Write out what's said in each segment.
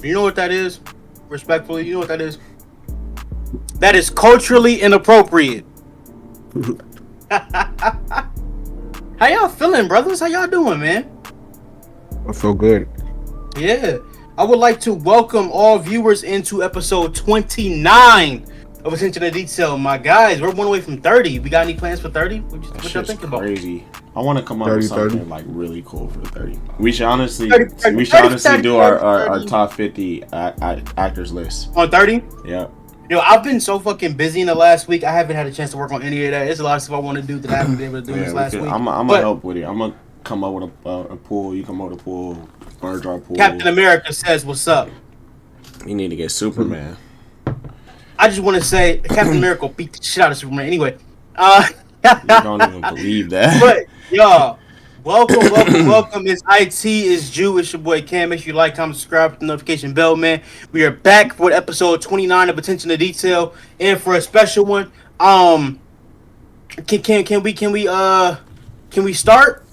You know what that is? Respectfully, you know what that is? That is culturally inappropriate. How y'all feeling, brothers? How y'all doing, man? I feel good. Yeah. I would like to welcome all viewers into episode 29 of Attention to Detail. My guys, we're 1 away from 30. We got any plans for 30? What y'all think about? Crazy. I want to come up with something like really cool for 30. We should honestly, 30, do our top 50 actors list. On 30? Yeah. Yo, I've been so fucking busy in the last week. I haven't had a chance to work on any of that. There's a lot of stuff I want to do that I haven't been able to do this last week. I'm gonna help with it. I'm gonna come up with a pool. You come up with a pool. Bird draw pool. Captain America says, "What's up?" You need to get Superman. I just want to say, Captain America beat the shit out of Superman. Anyway, you don't even believe that. But y'all, welcome. It's IT, it's Jew, it's your boy Cam. Make sure you like, comment, subscribe, with the notification bell, man. We are back for episode 29 of Attention to Detail, and for a special one. Can we start?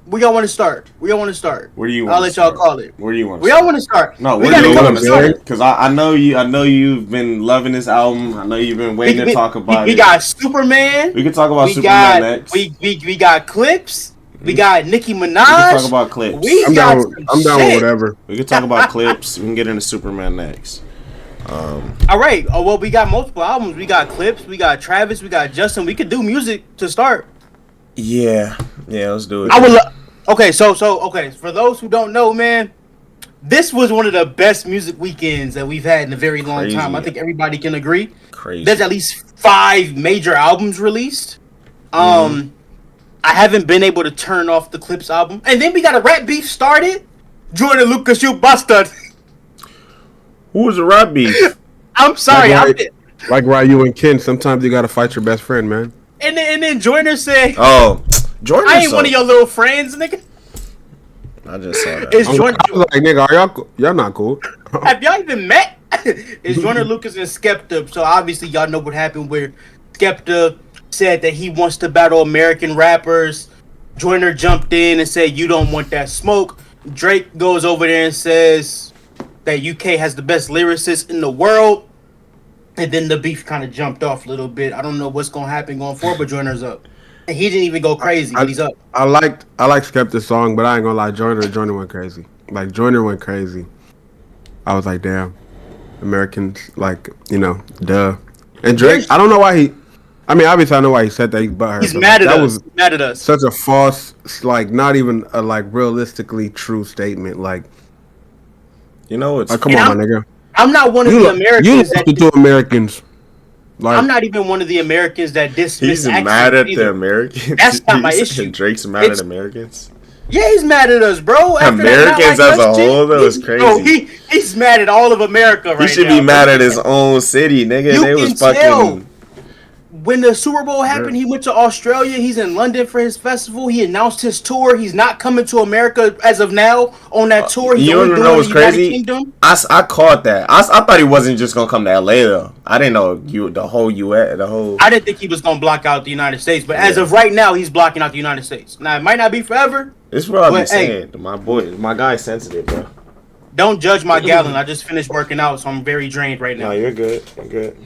Where y'all want to start? Where do you want I'll let y'all call it. Where do you want to Where y'all want to start? No, where do you want to start? Because I know you've been loving this album. I know you've been waiting to talk about it. We got Superman. We can talk about Superman next. We got Clipse. We got Nicki Minaj. We can talk about Clipse. I'm down with whatever. We can talk about Clipse. We can get into Superman next. All right. Oh well, we got multiple albums. We got Clipse. We got Travis. We got Justin. We could do music to start. Yeah, let's do it. Okay, so for those who don't know, man, this was one of the best music weekends that we've had in a very long time. I think everybody can agree. Crazy. There's at least 5 major albums released. I haven't been able to turn off the Clipse album, and then we got a rap beef started. Jordan Lucas, you bastard. Who was the rap beef? I'm sorry. Like Ryu and Ken, sometimes you gotta fight your best friend, man. And then Joyner said, "Oh, Jordan, I ain't one of your little friends, nigga." I just saw that. I was like, nigga, are y'all not cool? Have y'all even met? It's Joyner Lucas and Skepta. So obviously y'all know what happened where Skepta said that he wants to battle American rappers. Joyner jumped in and said, "You don't want that smoke." Drake goes over there and says that UK has the best lyricists in the world. And then the beef kind of jumped off a little bit. I don't know what's gonna happen going forward, but Joyner's up. And he didn't even go crazy, but he's up. I liked Skepta's song, but I ain't gonna lie, Joyner went crazy. Like Joyner went crazy. I was like, damn, Americans, like, duh. And Drake, I don't know why he. I mean, obviously I know why he said that. He's mad at us. He's mad at us. Such a false, like, not even a realistically true statement. Like, it's like, come on, my nigga. I'm not one of the Americans that do Americans. Like, I'm not even one of the Americans that dismiss. He's mad at the Americans. That's not my issue. Drake's mad at Americans. Yeah, he's mad at us, bro. Americans as a whole, that was crazy. Bro, he's mad at all of America right now. He should be mad at his own city, nigga. They was fucking. When the Super Bowl happened, he went to Australia. He's in London for his festival. He announced his tour. He's not coming to America as of now on that tour. He's you know what's crazy? I caught that. I thought he wasn't just gonna come to LA though. I didn't know the whole US, the whole. I didn't think he was gonna block out the United States, but as of right now, he's blocking out the United States. Now it might not be forever. This is what I be saying. My guy's sensitive, bro. Don't judge my gallon. I just finished working out, so I'm very drained right now. No, you're good. You're good.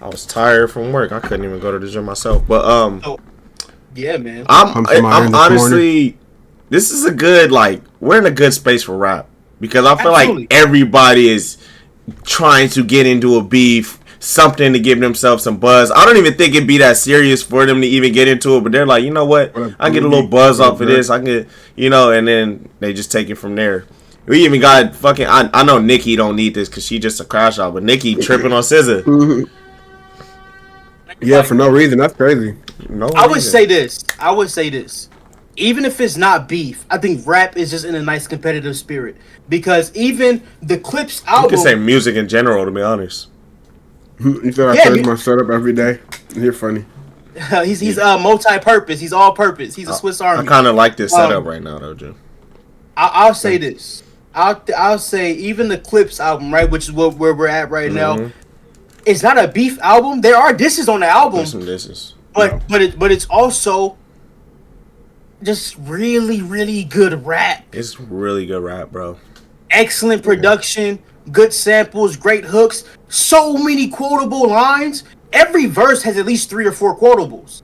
I was tired from work. I couldn't even go to the gym myself. But yeah, man. I'm honestly, this is a good we're in a good space for rap because I feel like everybody is trying to get into a beef, something to give themselves some buzz. I don't even think it'd be that serious for them to even get into it, but they're like, you know what? I get a little buzz off of this. I get, and then they just take it from there. We even got fucking. I know Nicki don't need this because she just a crash out, but Nicki tripping on SZA. Yeah, for no reason. That's crazy. I would say this. Even if it's not beef, I think rap is just in a nice competitive spirit. Because even the Clipse album... You can say music in general, to be honest. You said I change my setup every day. You're funny. He's multi-purpose. He's all-purpose. He's a Swiss Army. I kind of like this setup right now, though, Jim. I'll say this. I'll say even the Clipse album, right, which is where we're at right now, it's not a beef album. There are disses on the album. There's some disses. But it's also just really, really good rap. It's really good rap, bro. excellent production, good samples, great hooks, so many quotable lines. Every verse has at least 3 or 4 quotables.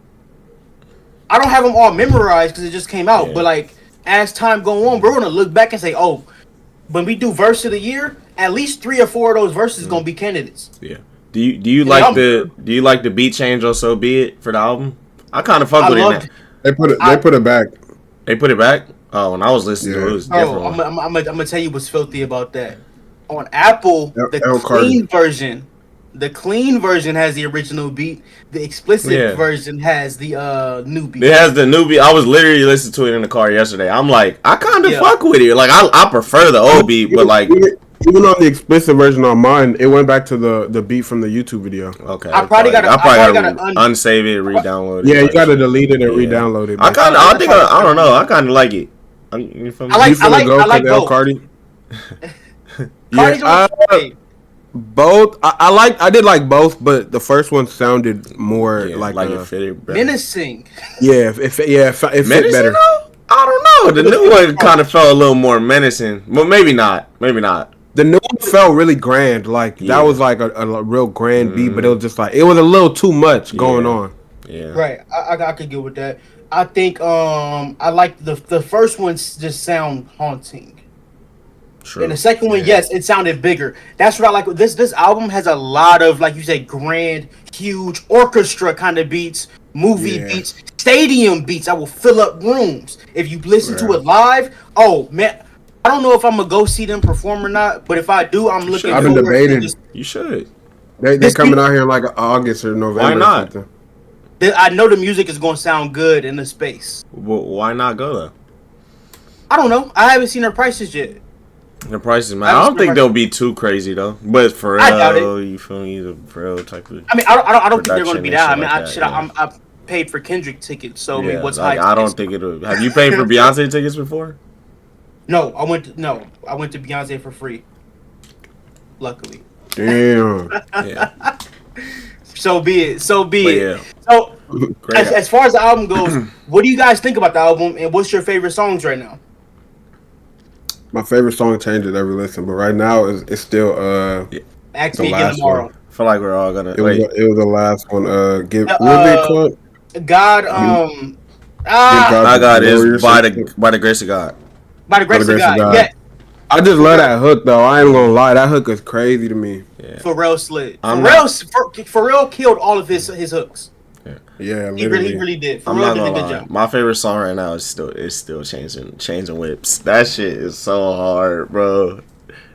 I don't have them all memorized because it just came out, but like as time go on, we're gonna look back and say, oh, when we do verse of the year, at least 3 or 4 of those verses gonna be candidates. Yeah. Do you like the beat change or So Be It for the album? I kind of fuck with it. They put it back. They put it back. Oh, when I was listening to it, was different. I'm gonna tell you what's filthy about that. On Apple, the clean version has the original beat. The explicit version has the new beat. It has the new beat. I was literally listening to it in the car yesterday. I'm like, I kind of fuck with it. Like, I prefer the old beat, but like, even on the explicit version on mine, it went back to the beat from the YouTube video. Okay, I probably gotta unsave it, re-download it. Yeah, you gotta delete it and re-download it. I don't know. I kind of like it. You feel me? I like both. Cardi. Both. I did like both, but the first one sounded more like it fitted better. Menacing. Yeah, it fit better. Though? I don't know. The new one kind of felt a little more menacing, but maybe not. The new one felt really grand. Like that was like a real grand beat, but it was just like it was a little too much going on. Yeah. Right. I could get with that. I think I like the first one just sound haunting. True. And the second one, yes, it sounded bigger. That's what I like. This album has a lot of, like you said, grand, huge orchestra kind of beats, movie beats, stadium beats that will fill up rooms. If you listen to it live, oh man, I don't know if I'm gonna go see them perform or not, but if I do, I'm looking. I've been debating. You should. They coming out here in like August or November. Why not? I know the music is gonna sound good in the space. Well, why not go though? I don't know. I haven't seen their prices yet. The prices, man. I don't think they'll be too crazy though. But for real, you feel me? The real type of. I mean, I don't think they're going to be that. I mean, I paid for Kendrick tickets, so I mean, what's like, I don't think it'll. Have you paid for Beyonce tickets before? No, I went to Beyonce for free. Luckily. Damn. Yeah. So be it. So Yeah. So as far as the album goes, what do you guys think about the album, and what's your favorite songs right now? My favorite song changes every listen, but right now it's still Ask Me Again Tomorrow. I feel like we're all gonna. It was the last one. What did it called? God. God is by the grace of God. By the grace of God. Yeah. I just love that hook though. I ain't gonna lie, that hook is crazy to me. Yeah. Pharrell slid. Pharrell killed all of his hooks. Yeah, he really did. I'm not gonna lie. My favorite song right now is still changing whips. That shit is so hard, bro.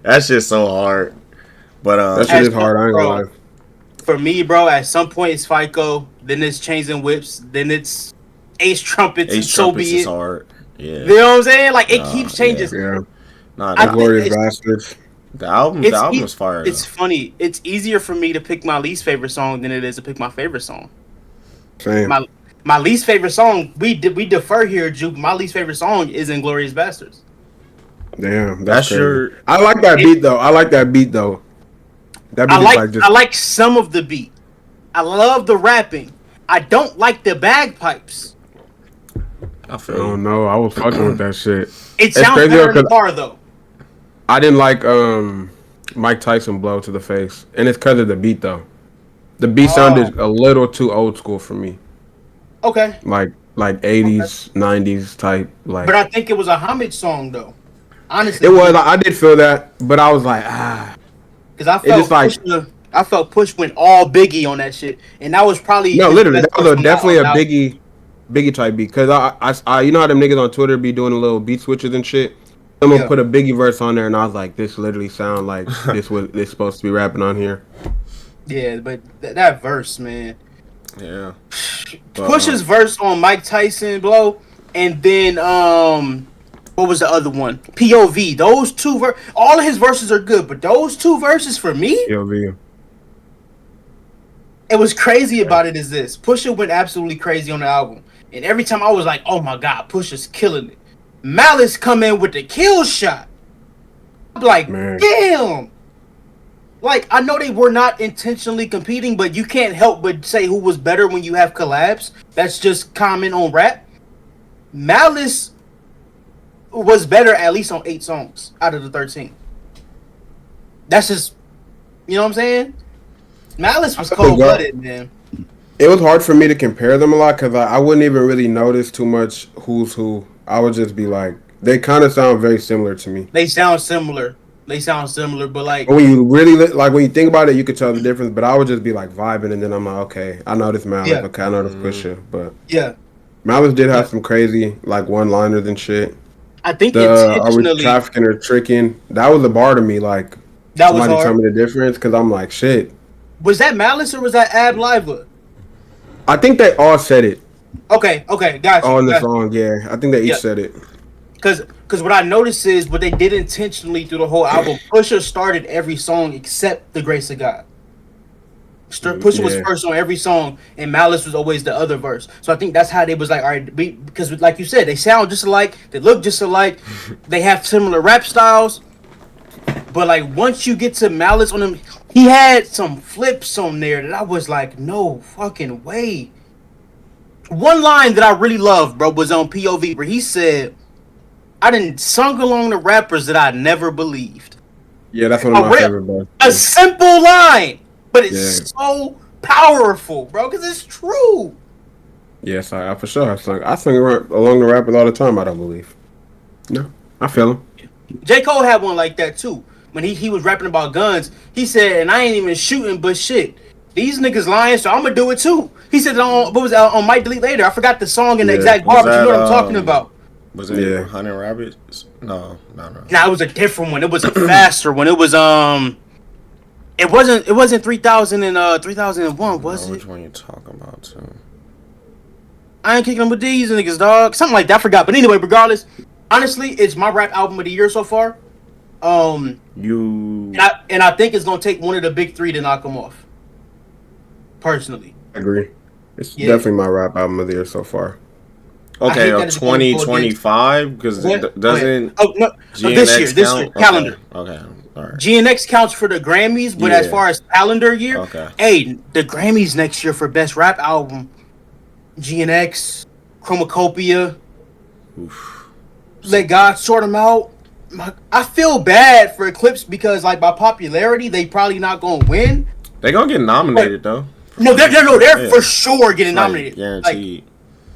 That shit's so hard. But that shit is hard. I ain't gonna lie. For me, bro, at some point it's FICO, then it's Changing Whips, then it's Ace Trumpets. Ace Trumpets is hard. Yeah, you know what I'm saying? Like it keeps changing. Yeah. Glorious Bastards. The album is fire. It's funny. It's easier for me to pick my least favorite song than it is to pick my favorite song. Same. My least favorite song, we defer here, Juke. My least favorite song is Inglorious Bastards. Damn, that's your. I like that beat though. That beat I like some of the beat. I love the rapping. I don't like the bagpipes. I don't know. I was fucking with that shit. It sounds better in the car though. I didn't like Mike Tyson blow to the face, and it's because of the beat though. The beat sounded a little too old school for me. Okay. Like 80s, 90s type. Like. But I think it was a homage song though. Honestly. It was. I did feel that, but I was like, because I felt Push went all Biggie on that shit, and that was probably literally that was definitely a Biggie type beat. Because I you know how them niggas on Twitter be doing a little beat switches and shit. Someone put a Biggie verse on there, and I was like, this literally sound like this supposed to be rapping on here. Yeah, but that verse, man. Yeah. Push's verse on Mike Tyson blow, and then what was the other one? POV. Those two all of his verses are good, but those two verses for me. POV. It was crazy about it is this. Pusha went absolutely crazy on the album, and every time I was like, oh my god, Pusha's killing it. Malice come in with the kill shot. I'm like, damn. Like, I know they were not intentionally competing, but you can't help but say who was better when you have collabs. That's just common on rap. Malice was better at least on 8 songs out of the 13. That's just, you know what I'm saying? Malice was cold-blooded, man. It was hard for me to compare them a lot because I wouldn't even really notice too much who's who. I would just be like, they kind of sound very similar to me. They sound similar, but like when you really when you think about it, you could tell the difference. But I would just be like vibing, and then I'm like, okay, I know this Malice. Yeah. Okay, I know this Pusha. But yeah, Malice did have some crazy like one-liners and shit. I think are we trafficking or tricking? That was a bar to me. Like that somebody was tell me the difference because I'm like, shit. Was that Malice or was that Ab Liva? I think they all said it. Okay, gotcha. On the song, yeah. I think they each said it. Because what I noticed is what they did intentionally through the whole album. Pusha started every song except The Grace of God. Pusha was first on every song, and Malice was always the other verse. So I think that's how they was like, all right, because like you said, they sound just alike, they look just alike, they have similar rap styles. But like once you get to Malice on him, he had some flips on there that I was like, no fucking way. One line that I really loved, bro, was on POV where he said, I didn't sung along the rappers that I never believed. Yeah, that's one of my favorite bars. A simple line, but it's so powerful, bro, because it's true. Yes, I for sure. I sing along the rappers all the time, I don't believe. No, I feel him. J. Cole had one like that, too. When he was rapping about guns, he said, and I ain't even shooting, but shit, these niggas lying, so I'm gonna do it, too. He said on Might Delete Later. I forgot the song and the exact bar, but you know what I'm talking about. Was it 100 Rabbits? No. Nah, it was a different one. It was a faster one. It was it wasn't 3000 and 3001, was it? Which one you talking about too? I ain't kicking them with these niggas, dog. Something like that. I forgot. But anyway, regardless, honestly, it's my rap album of the year so far. And I think it's gonna take one of the big three to knock them off. Personally, I agree. It's definitely my rap album of the year so far. Okay, 2025 because doesn't this year calendar. Okay, all right. GNX counts for the Grammys, but as far as calendar year, hey, the Grammys next year for best rap album, GNX, Chromacopia. Oof. Let God sort them out. I feel bad for Clipse because like by popularity, they probably not gonna win. They're gonna get nominated though. No, they're for sure getting nominated. Guaranteed.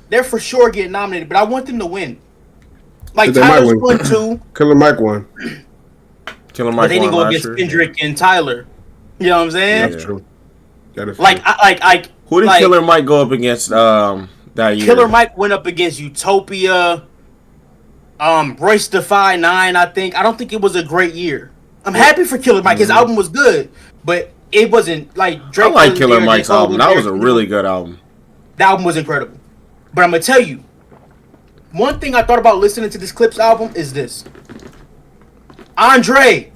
They're for sure getting nominated, but I want them to win. Like Tyler's won too. Killer Mike won. Killer Mike won. But they didn't go against Kendrick and Tyler. You know what I'm saying? That's true. That is like, true. Who did Killer Mike go up against that year? Killer Mike went up against Utopia. Royce Defy 9, I think. I don't think it was a great year. I'm happy for Killer Mike. His album was good, but it wasn't like Drake. I like Killer Mike's album. That was a really good album. The album was incredible. But I'm gonna tell you, one thing I thought about listening to this Clipse album is this. Andre,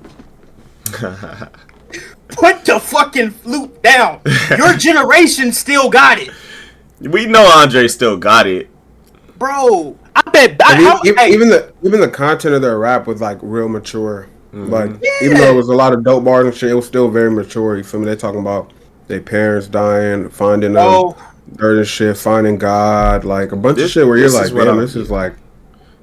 put the fucking flute down. Your generation still got it. We know Andre still got it, bro. I bet. Even the content of their rap was like real mature. Mm-hmm. Like even though it was a lot of dope bars and shit, it was still very mature. You feel me? They talking about their parents dying, finding dirt and shit, finding God, like a bunch of shit where you're like, damn, this is like.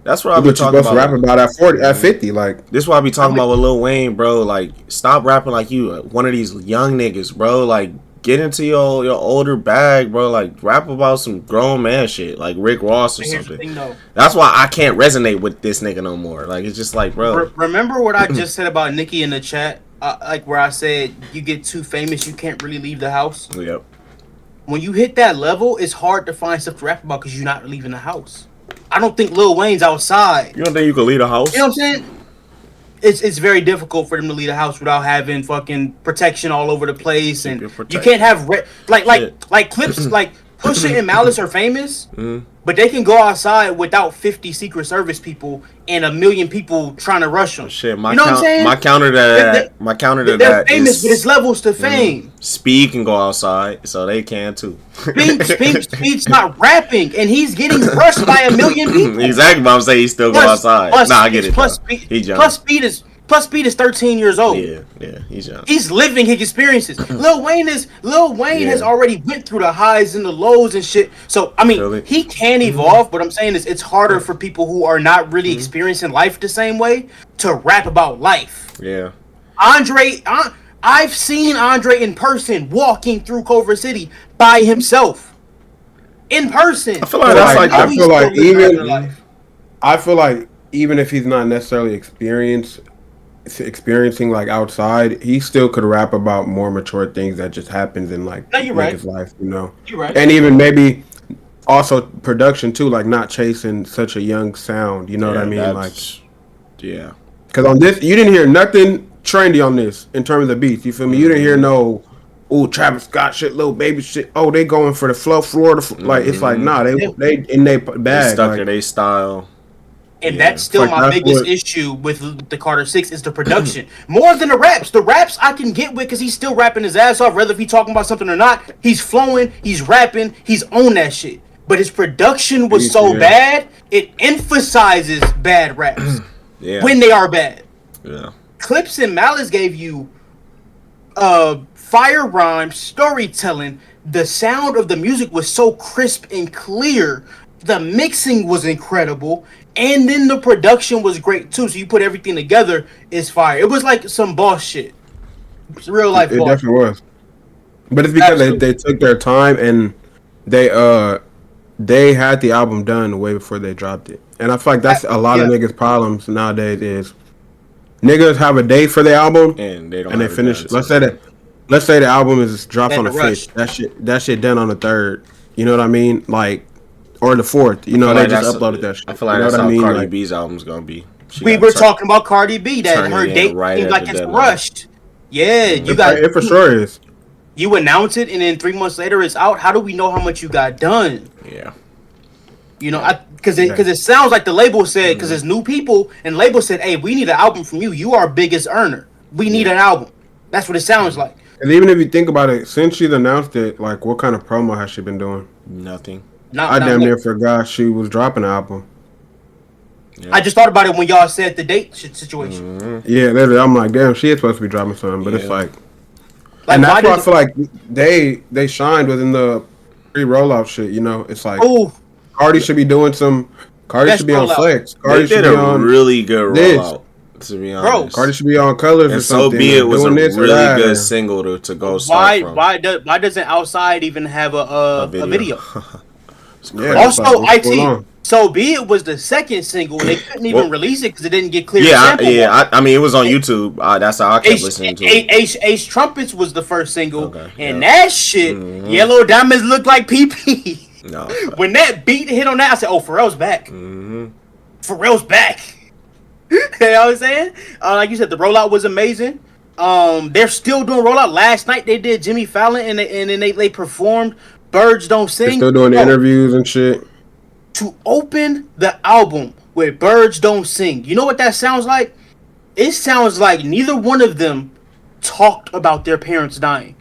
That's what I be talking about. Rap about at 50, like. This is what I be talking about with Lil Wayne, bro. Like, stop rapping like you one of these young niggas, bro. Like, get into your older bag, bro. Like, rap about some grown man shit, like Rick Ross or something. That's why I can't resonate with this nigga no more. Like, it's just like, bro. Remember what I just said about Nicki in the chat? Like, where I said, you get too famous, you can't really leave the house? Yep. When you hit that level, it's hard to find stuff to rap about because you're not leaving the house. I don't think Lil Wayne's outside. You don't think you can leave a house? You know what I'm saying? It's very difficult for them to leave a house without having fucking protection all over the place, and you can't have like Clipse like Pusha and Malice are famous, but they can go outside without 50 Secret Service people and 1 million people trying to rush them. Shit, you know what I'm saying? My counter to that. They're famous, but it's levels to fame. Speed can go outside, so they can too. Speed's not rapping, and he's getting rushed by 1 million people. Exactly, but I'm saying he still go outside. I get it. Plus Speed is 13 years old. Yeah, he's young. He's living his experiences. Lil Wayne has already went through the highs and the lows and shit. So I mean, he can evolve, but I'm saying is it's harder for people who are not really experiencing life the same way to rap about life. Yeah. I've seen Andre in person walking through Culver City by himself. In person. I feel like that's like I feel like even if he's not necessarily experiencing like outside, he still could rap about more mature things that just happens in like niggas' life, you know. You're right. And even maybe also production too, like not chasing such a young sound, you know what I mean? Like, yeah. Because on this, you didn't hear nothing trendy on this in terms of the beats. You feel me? You didn't hear no, Travis Scott shit, Lil Baby shit. Oh, they going for the flow, Florida. Like it's like nah, they in their bag. They stuck to their style. And that's still my biggest issue with the Carter 6 is the production. More than the raps. The raps I can get with because he's still rapping his ass off, whether if he's talking about something or not. He's flowing, he's rapping, he's on that shit. But his production was so bad, it emphasizes bad raps when they are bad. Yeah. Clipse and Malice gave you fire rhyme, storytelling. The sound of the music was so crisp and clear. The mixing was incredible. And then the production was great too. So you put everything together, it's fire. It was like some boss shit. It's real life boss. It definitely was. But it's because they took their time and they had the album done way before they dropped it. And I feel like that's a lot of niggas' problems nowadays is niggas have a date for the album and they finish it. Let's say the album is dropped on the 5th. That shit done on the 3rd. You know what I mean? Like, or the 4th. You know, they just uploaded that shit. I feel like that's how Cardi B's album's gonna be. We were talking about Cardi B, that her date seems like it's rushed. Yeah, you got it for sure is. You announce it and then 3 months later it's out. How do we know how much you got done? Yeah. You know, because it sounds like the label said, because it's new people, and label said, hey, we need an album from you. You are our biggest earner. We need an album. That's what it sounds like. And even if you think about it, since she's announced it, like, what kind of promo has she been doing? Nothing. I damn near forgot she was dropping an album. Yeah. I just thought about it when y'all said the date situation. Mm-hmm. Yeah, literally, I'm like, damn, she is supposed to be dropping something, but it's like and that's why I feel like they shined within the pre-rollout shit. You know, it's like Cardi should be doing some. Cardi should be on Flex. Cardi should be on really good rollout. To be honest, Cardi should be on Colors or something. So be it was a really good single to go start from. Why doesn't Outside even have a video? Yeah, also, IT. So Be It was the second single. They couldn't even release it because it didn't get clear. I mean, it was on YouTube. That's how I kept listening to it. Ace Trumpets was the first single, and that shit, Yellow Diamonds look like PP. No, when that beat hit on that, I said, "Oh, Pharrell's back. Pharrell's back." You know what I'm saying? Like you said, the rollout was amazing. They're still doing rollout. Last night they did Jimmy Fallon, and then they performed Birds Don't Sing. They're still doing interviews and shit. To open the album with Birds Don't Sing, you know what that sounds like? It sounds like neither one of them talked about their parents dying.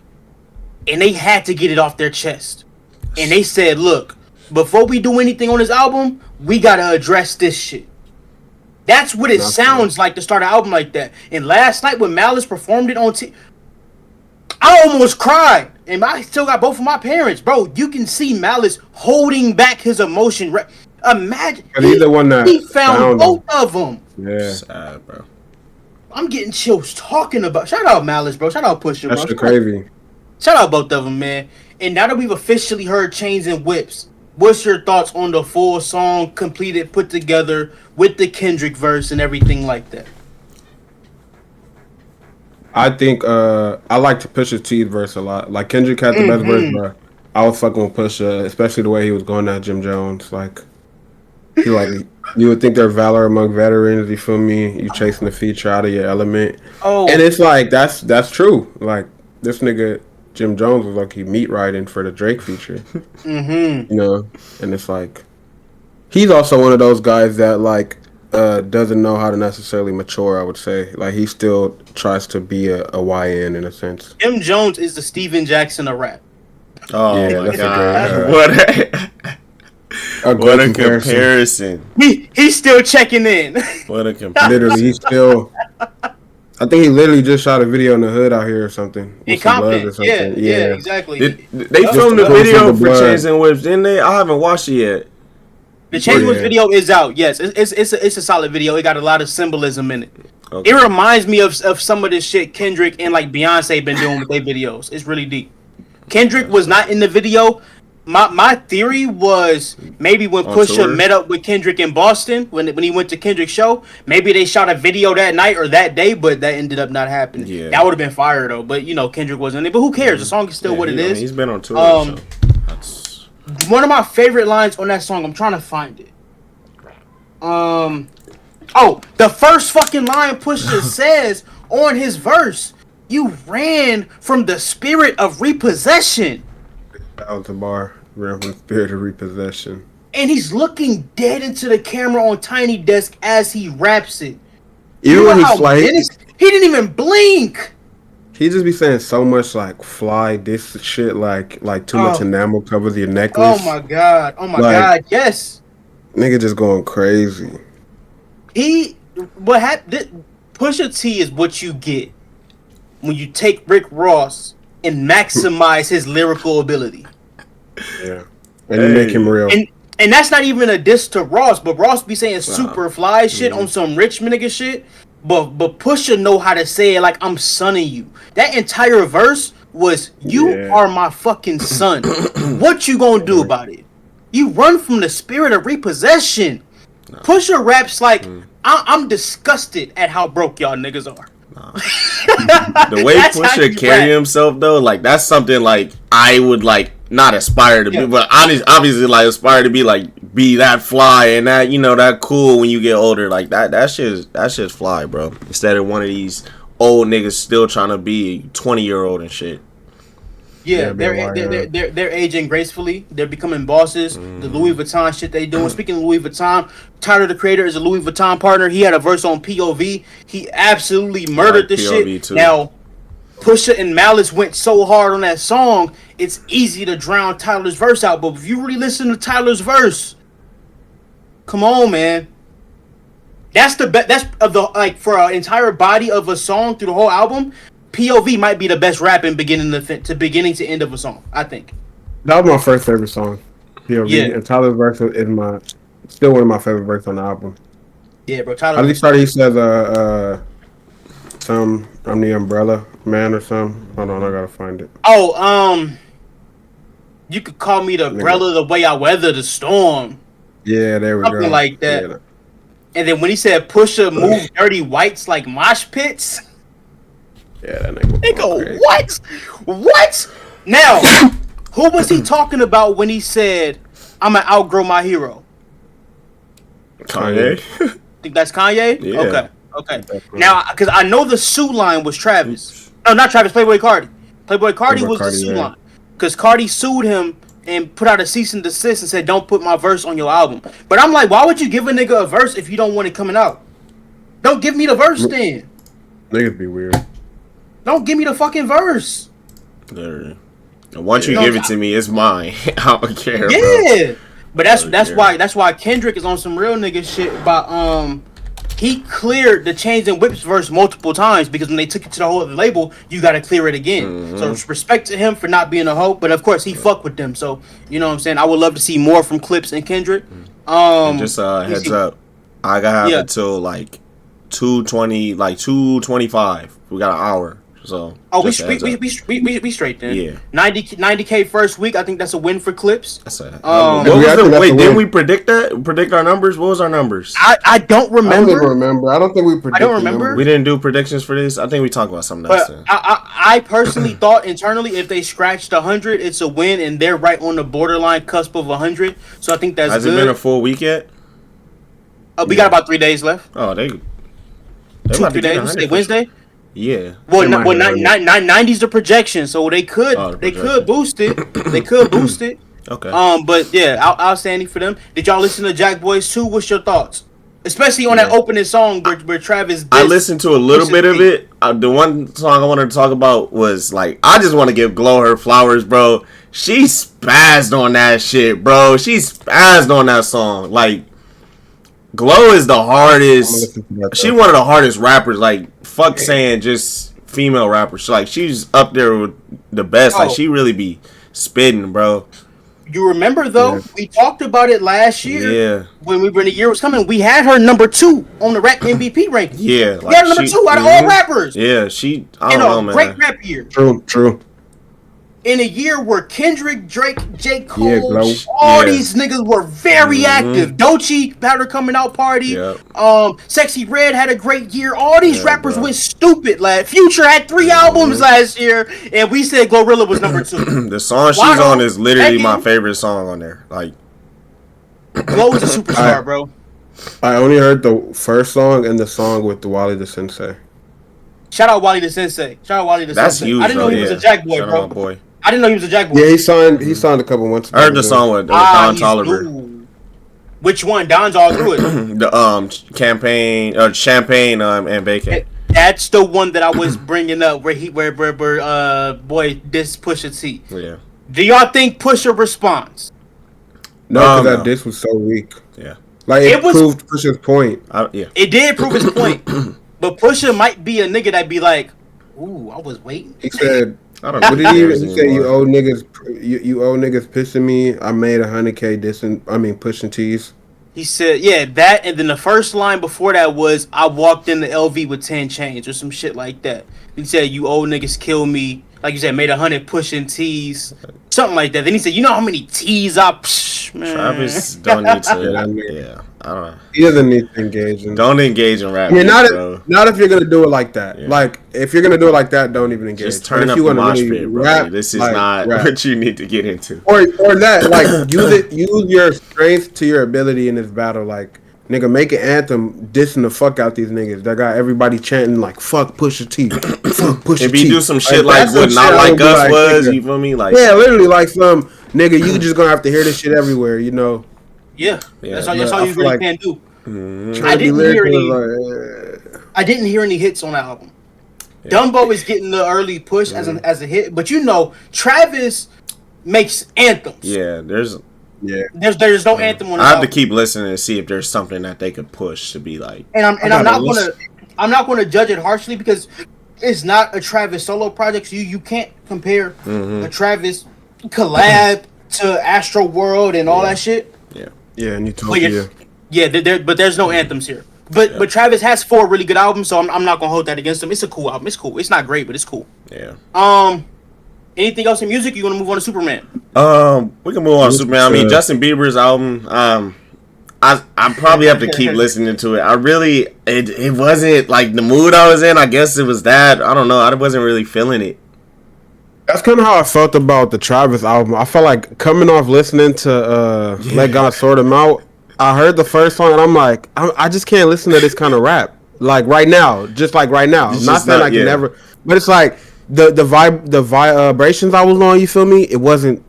And they had to get it off their chest. And they said, look, before we do anything on this album, we gotta address this shit. That's what it sounds like to start an album like that. And last night when Malice performed it on I almost cried. And I still got both of my parents. Bro, you can see Malice holding back his emotion. Imagine. He's the one that he found both of them. Yeah. Sad, bro. I'm getting chills talking about. Shout out Malice, bro. Shout out Pusha, bro. That's crazy. Shout out both of them, man. And now that we've officially heard Chains and Whips, what's your thoughts on the full song, completed, put together, with the Kendrick verse and everything like that? I think I like to Pusha's Teeth verse a lot. Like Kendrick had the best verse, bro. I was fucking with Pusha, especially the way he was going at Jim Jones. Like, you would think they're valor among veterans. You feel me? You chasing the feature out of your element. Oh, and it's like that's true. Like this nigga Jim Jones was like he meat riding for the Drake feature. You know, and it's like he's also one of those guys that like. Doesn't know how to necessarily mature, I would say. Like, he still tries to be a YN in a sense. Jim Jones is the Steven Jackson of rap. Oh, yeah, that's a great... What a comparison. He's still checking in. What a comparison. Literally, he's still... I think he literally just shot a video in the hood out here or something. In Compton, yeah, exactly. They filmed the video for Chains and Whips, didn't they? I haven't watched it yet. The Chains and Whips video is out. Yes, it's a solid video. It got a lot of symbolism in it. Okay. It reminds me of some of this shit Kendrick and like Beyonce been doing with their videos. It's really deep. Kendrick was not in the video. My theory was maybe when Pusha met up with Kendrick in Boston when he went to Kendrick's show, maybe they shot a video that night or that day, but that ended up not happening. Yeah. That would have been fire though. But you know Kendrick wasn't in it. But who cares? The song is still what it is. He's been on tour. That's one of my favorite lines on that song. I'm trying to find it. Oh, the first fucking line Pusha says on his verse. You ran from the spirit of repossession. That was the bar. Ran from the spirit of repossession. And he's looking dead into the camera on Tiny Desk as he raps it. Even when he's like, he didn't even blink. He just be saying so much like fly this shit like too much enamel covers your necklace. Oh my god, yes. Nigga just going crazy. What happened? Pusha T is what you get when you take Rick Ross and maximize his lyrical ability. Yeah. And you make him real. And that's not even a diss to Ross, but Ross be saying super fly shit on some rich nigga shit. But Pusha know how to say it like I'm sonning you. That entire verse was you are my fucking son. What you gonna do about it? You run from the spirit of repossession. Pusha raps like I'm disgusted at how broke y'all niggas are. The way Pusha carry himself though, like that's something like I would like not aspire to be, but obviously like aspire to be like be that fly and that that cool when you get older. Like that shit's fly, bro. Instead of one of these old niggas still trying to be 20-year-old and shit. Yeah, they're aging gracefully. They're becoming bosses. The Louis Vuitton shit they doing. Speaking of Louis Vuitton, Tyler the Creator is a Louis Vuitton partner. He had a verse on POV. He absolutely murdered this shit. Too. Now, Pusha and Malice went so hard on that song, it's easy to drown Tyler's verse out. But if you really listen to Tyler's verse, come on, man. That's the best. That's of the like for an entire body of a song through the whole album. POV might be the best rapping beginning to end of a song, I think. That was my first favorite song. POV. Yeah. And Tyler's verse is still one of my favorite verses on the album. Yeah, bro. Tyler. At least started he says I'm the umbrella man or something. Hold on, I gotta find it. Oh, you could call me the umbrella the way I weather the storm. Yeah, there we go. Something like that. Yeah. And then when he said Pusha move dirty whites like mosh pits. Yeah, that nigga. What? What? Now, who was he talking about when he said, "I'ma outgrow my hero"? Kanye. Think that's Kanye? Yeah. Okay. Now, because I know the Sue line was Travis. No, not Travis. Playboy Cardi. Playboy Cardi was the Sue line. Because Cardi sued him and put out a cease and desist and said, "Don't put my verse on your album." But I'm like, why would you give a nigga a verse if you don't want it coming out? Don't give me the verse then. Niggas be weird. Don't give me the fucking verse. Literally. And once you give it to me, it's mine. I don't care. Yeah. But that's why Kendrick is on some real nigga shit about he cleared the Chains and Whips verse multiple times because when they took it to the whole other label, you gotta clear it again. So respect to him for not being a hoe, but of course he fucked with them. So you know what I'm saying? I would love to see more from Clipse and Kendrick. And just heads up, I gotta have it till like 2:20, like 2:25. We got an hour. So we straight then. Yeah. 90K first week. I think that's a win for Clipse. That's a didn't we predict that? Predict our numbers? What was our numbers? I don't remember. I don't remember. I don't think we predicted. I don't remember. We didn't do predictions for this. I think we talked about something else. I personally thought internally if they scratched 100, it's a win, and they're right on the borderline cusp of 100. So I think that's Has good. It been a full week yet? We got about 3 days left. Oh, they 2-3 days. Say Wednesday. Yeah. Well, 90's the projection, so they could boost it. They could boost it. Okay. But yeah, outstanding for them. Did y'all listen to Jack Boys 2? What's your thoughts? Especially on that opening song where Travis. I listened to a little bit of it. The one song I wanted to talk about was like, I just want to give Glow her flowers, bro. She spazzed on that shit, bro. She spazzed on that song. Like, Glow is the hardest. She one of the hardest rappers. Like, fuck saying just female rappers. Like, she's up there with the best. Like, she really be spitting, bro. You remember though, we talked about it last year. Yeah. When we were the year was coming, we had her number 2 on the rap MVP ranking. Yeah, we had her number 2 out of all rappers. Yeah, I don't know, man. Great rap year. True. In a year where Kendrick, Drake, J. Cole, these niggas were very active. Doechii had her coming out party. Yep. Sexy Red had a great year. All these rappers went stupid. Like Future had 3 albums last year, and we said Glorilla was number 2. The song she's on is literally my favorite song on there. Like, Glow is a superstar, bro. I only heard the first song and the song with the Wally the Sensei. Shout out Wally the Sensei. That's huge. I didn't know he was a Jack boy, bro. Boy. I didn't know he was a Jack boy. Yeah, he signed a couple months ago. I heard the song with Don Toliver. Which one? Don's all through it. The Champagne and Bacon. That's the one that I was bringing up where boy this Pusha T. Yeah. Do y'all think Pusha responds? No, because that diss was so weak. Yeah. Like it proved Pusha's point. Yeah. It did prove his point. But Pusha might be a nigga that be like, ooh, I was waiting. He said, I don't know. What did he say? You owe niggas pissing me. I made $100K pushing T's. He said, yeah, that, and then the first line before that was, I walked in the LV with 10 chains or some shit like that. He said, you old niggas kill me. Like you said, made 100 pushing T's. Something like that. Then he said, you know how many T's man. Travis don't need to. I don't know. He doesn't need to engage in. Don't engage in rap. Not if you're gonna do it like that. Yeah. Like if you're gonna do it like that, don't even engage. Just turn up the mosh pit, bro. Rap, this is not what you need to get into. Or that, like use your strength to your ability in this battle. Like nigga, make an anthem dissing the fuck out these niggas. That got everybody chanting like "fuck Pusha T." Fuck Pusha T. If you do some shit like what Not Like Us was, you feel me? Like literally like some nigga. You just gonna have to hear this shit everywhere, you know. Yeah, that's all you really can do. Mm-hmm. I didn't hear any hits on the album. Yeah. Dumbo is getting the early push as a hit, but you know Travis makes anthems. Yeah, there's no anthem on the I have album. to keep listening to see if there's something that they could push to be like. And I'm not gonna judge it harshly because it's not a Travis solo project. So you can't compare a Travis collab to Astro World and all that shit. Yeah, and Utopia. But there's no anthems here. But Travis has 4 really good albums, so I'm not gonna hold that against him. It's a cool album. It's cool. It's not great, but it's cool. Yeah. Anything else in music? You want to move on to Superman? We can move on to Superman. I mean, Justin Bieber's album. I probably have to keep listening to it. It wasn't like the mood I was in. I guess it was that. I don't know. I wasn't really feeling it. That's kind of how I felt about the Travis album. I felt like coming off listening to Let God Sort Him Out, I heard the first song and I'm like, I just can't listen to this kind of rap. Like right now. Just like right now. I'm not saying I can never, but it's like the vibrations I was on, you feel me? It wasn't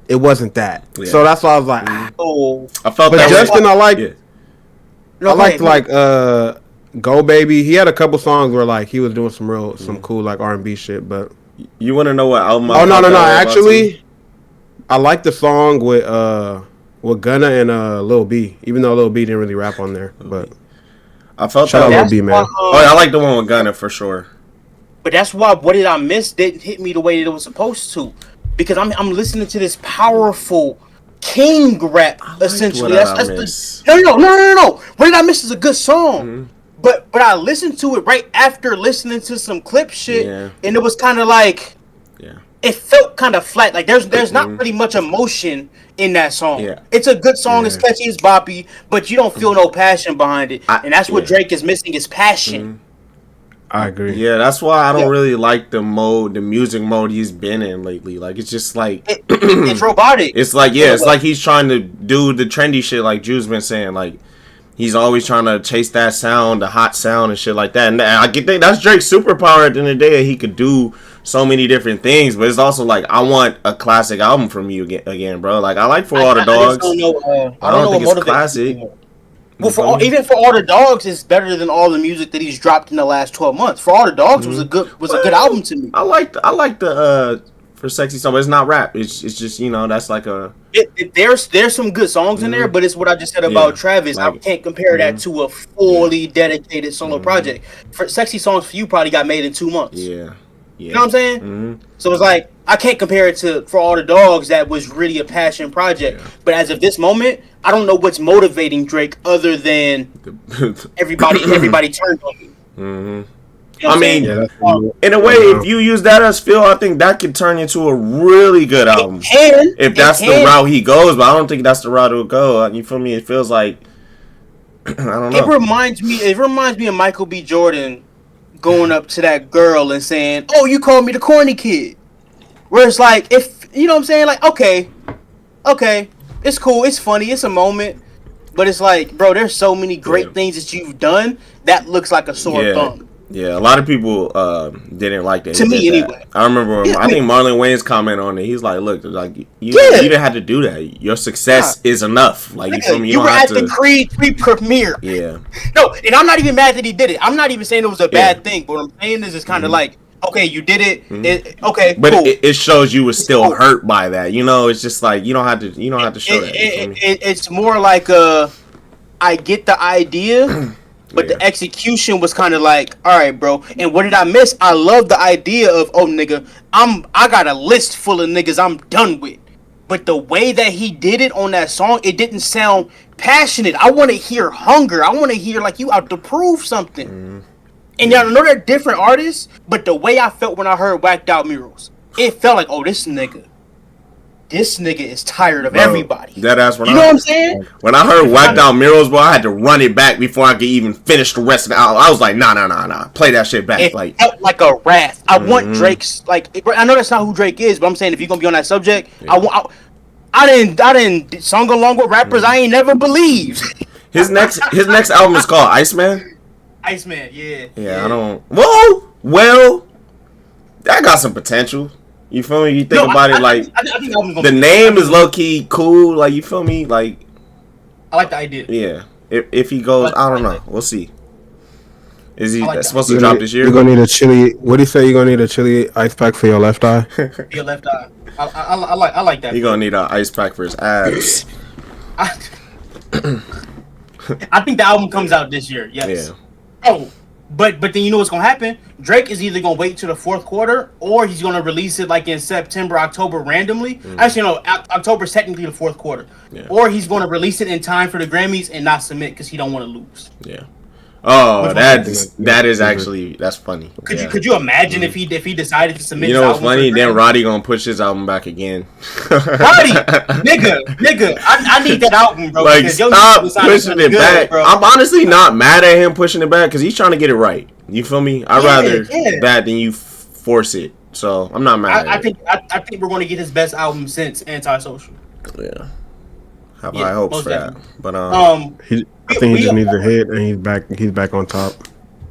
that. Yeah. So that's why I was like, I felt but that Justin, I liked Go Baby. He had a couple songs where like he was doing some cool like R&B shit, but you want to know what album? No. Actually, I like the song with Gunna and Lil B. Even though Lil B didn't really rap on there, but I felt shout out Lil B, man. I like the one with Gunna for sure. But that's why What Did I Miss didn't hit me the way that it was supposed to, because I'm listening to this powerful king rap essentially. No. What Did I Miss is a good song. Mm-hmm. But I listened to it right after listening to some Clipse shit, and it was kind of like, it felt kind of flat. Like there's not really much emotion in that song. Yeah. It's a good song, it's catchy, it's boppy, but you don't feel no passion behind it, and that's what Drake is missing is passion. I agree. Yeah, that's why I don't really like the music mode he's been in lately. Like it's just like it's robotic. It's like it's like he's trying to do the trendy shit, like Juice been saying, like. He's always trying to chase that sound, the hot sound and shit like that. And I think that's Drake's superpower at the end of the day. He could do so many different things, but it's also like, I want a classic album from you again, bro. Like, I like For All the Dogs. I don't think it's classic. Well, even For All the Dogs is better than all the music that he's dropped in the last 12 months. For All the Dogs was a good album to me. I like the For Sexy Song, but it's not rap. It's just, that's like a... There's some good songs in there, but it's what I just said about Travis. Like, I can't compare that to a fully dedicated solo project. For Sexy Songs for You probably got made in 2 months. Yeah. Yeah. You know what I'm saying? Mm-hmm. So it's like I can't compare it to For All the Dogs that was really a passion project. Yeah. But as of this moment, I don't know what's motivating Drake other than everybody turned on me. Mm-hmm. You know I mean, Yeah, in a way, if you use that as feel, I think that could turn into a really good album. If that's the route he goes, but I don't think that's the route it'll go. You feel me? It feels like I don't know. It reminds me of Michael B. Jordan going up to that girl and saying, "Oh, you called me the corny kid." Where it's like, if you know what I'm saying, like, okay, it's cool, it's funny, it's a moment, but it's like, bro, there's so many great things that you've done that looks like a sore thumb. Yeah, a lot of people didn't like that. To me, anyway. I remember. I think Marlon Wayne's comment on it. He's like, "Look, like you didn't have to do that. Your success is enough. Like you feel me? You were at the Creed 3 premiere. Yeah. No, and I'm not even mad that he did it. I'm not even saying it was a bad thing. But what I'm saying is, it's kind of like, okay, you did it. Okay, but cool. it shows you were still hurt by that. You know, it's just like you don't have to show that. It's more like I get the idea. But the execution was kind of like, all right, bro. And what did I miss? I love the idea of, oh, nigga, I got a list full of niggas I'm done with. But the way that he did it on that song, it didn't sound passionate. I want to hear hunger. I want to hear like you out to prove something. And y'all know they're different artists, but the way I felt when I heard Whacked Out Murals, it felt like, oh, this nigga is tired of everybody. That's when you know what I'm saying? When I heard Whacked Out Murals, boy, I had to run it back before I could even finish the rest of the album. I was like, nah, play that shit back. It felt like a wrath. I want Drake's I know that's not who Drake is, but I'm saying if you're gonna be on that subject, I didn't sung along with rappers I ain't never believed. His next album is called Iceman. Iceman, yeah. Yeah, I don't. Well, that got some potential. You feel me? You think about it, like I think the name is low key cool. Like you feel me? Like I like the idea. Yeah. If he goes, I don't know. We'll see. Is he supposed to drop this year? You're gonna need a chili. What do you say? You're gonna need a chili ice pack for your left eye. Your left eye. I like that. You're gonna need an ice pack for his abs. I think the album comes out this year. Yes. Yeah. Oh. But then you know what's gonna happen? Drake is either gonna wait till the fourth quarter, or he's gonna release it like in September, October randomly. Actually, no, October's technically the fourth quarter. Yeah. Or he's gonna release it in time for the Grammys and not submit because he don't want to lose. Yeah. Oh, that is actually that's funny. Could you imagine if he decided to submit? You know what's funny? Then Roddy gonna push his album back again. Roddy, nigga, I need that album, bro. Like stop pushing it back. Bro. I'm honestly not mad at him pushing it back because he's trying to get it right. You feel me? I'd rather that than you force it. So I'm not mad. I think we're gonna get his best album since Antisocial. Yeah. Have high hopes for that. But I think he just needs a hit, and he's back on top.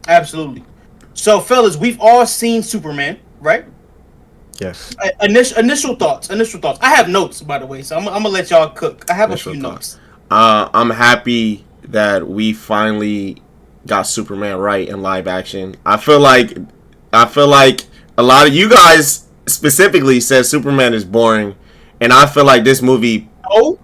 Absolutely. So, fellas, we've all seen Superman, right? Yes. Initial thoughts. I have notes, by the way, so I'm gonna let y'all cook. I have a few notes. I'm happy that we finally got Superman right in live action. I feel like a lot of you guys specifically said Superman is boring, and I feel like this movie. Oh.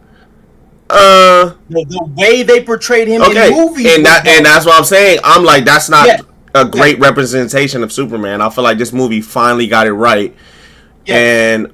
The way they portrayed him in movies, and that's what I'm saying. I'm like, that's not a great representation of Superman. I feel like this movie finally got it right, and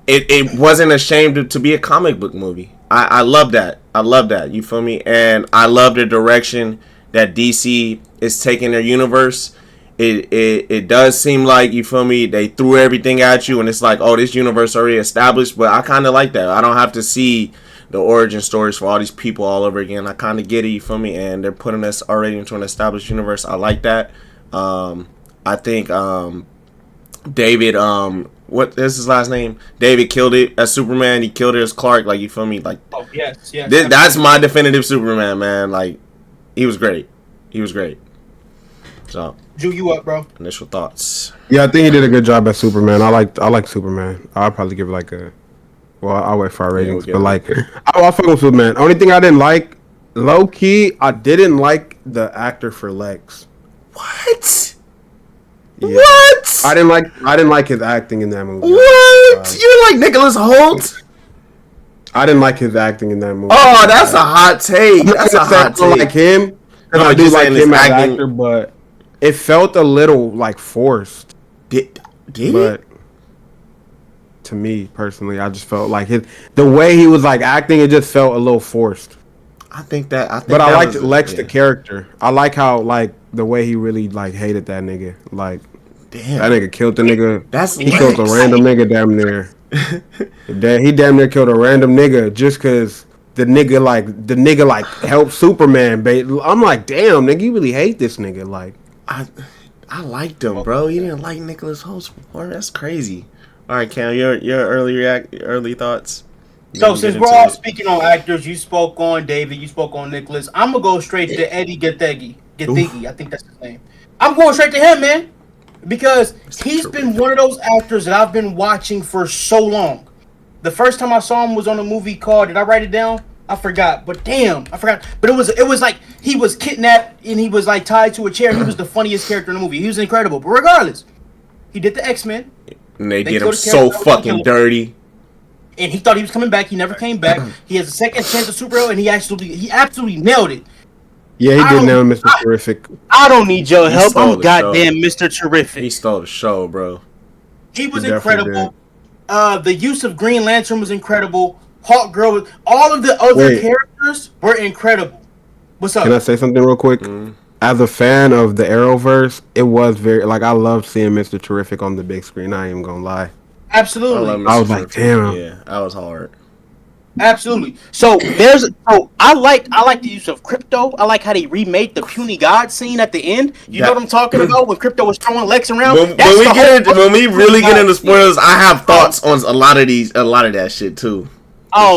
it wasn't ashamed to be a comic book movie. I love that. You feel me? And I love the direction that DC is taking their universe. It does seem like, you feel me, they threw everything at you, and it's like, oh, this universe already established. But I kind of like that. I don't have to see the origin stories for all these people all over again. I kind of get it, you feel me? And they're putting us already into an established universe. I like that. I think David, what is his last name? David killed it as Superman. He killed it as Clark. Like, you feel me? Like, oh yes. That's my definitive Superman, man. Like, he was great. So, Drew, you up, bro? Initial thoughts. Yeah, I think he did a good job as Superman. I like Superman. I'll probably give it like a. Well, I'll wait for our ratings, but like, I'll fuck with Superman. Only thing I didn't like, low key, I didn't like the actor for Lex. What? Yeah. What? I didn't like his acting in that movie. What? You like Nicholas Hoult? I didn't like his acting in that movie. Oh, that's a hot take. That's a hot take. I like him. I do like him as an actor, but it felt a little like forced. Did but to me personally, I just felt like the way he was like acting, it just felt a little forced. But I liked Lex the character. I like how like the way he really like hated that nigga. Like, damn, that nigga killed the nigga. He killed a random nigga damn near. He damn near killed a random nigga just cause the nigga like helped Superman. I'm like, damn, nigga, you really hate this nigga. Like, I liked him, bro. You didn't like Nicholas Holt before? That's crazy. All right, Cam, your early thoughts. So since we're all speaking on actors, you spoke on David, you spoke on Nicholas. I'm gonna go straight to Eddie Gathegi. I think that's his name. I'm going straight to him, man, because he's been one of those actors that I've been watching for so long. The first time I saw him was on a movie called. Did I write it down? I forgot. But damn, I forgot. But it was like he was kidnapped and he was like tied to a chair. He was the funniest character in the movie. He was incredible. But regardless, he did the X-Men. And they did him so fucking dirty. And he thought he was coming back. He never came back. He has a second chance of superhero, and he absolutely nailed it. Yeah, he did nail Mr. Terrific. I don't need your help. I'm goddamn Mr. Terrific. He stole the show, bro. He was incredible. The use of Green Lantern was incredible. Hawk Girl, all of the other characters were incredible. What's up? Can I say something real quick? As a fan of the Arrowverse, it was very like I loved seeing Mr. Terrific on the big screen. I ain't even gonna lie. Absolutely. I was like, damn. Yeah, that was hard. Absolutely. So I like the use of Crypto. I like how they remade the Puny God scene at the end. You know what I'm talking about when Crypto was throwing Lex around. When we really get into spoilers, I have thoughts on a lot of that shit too.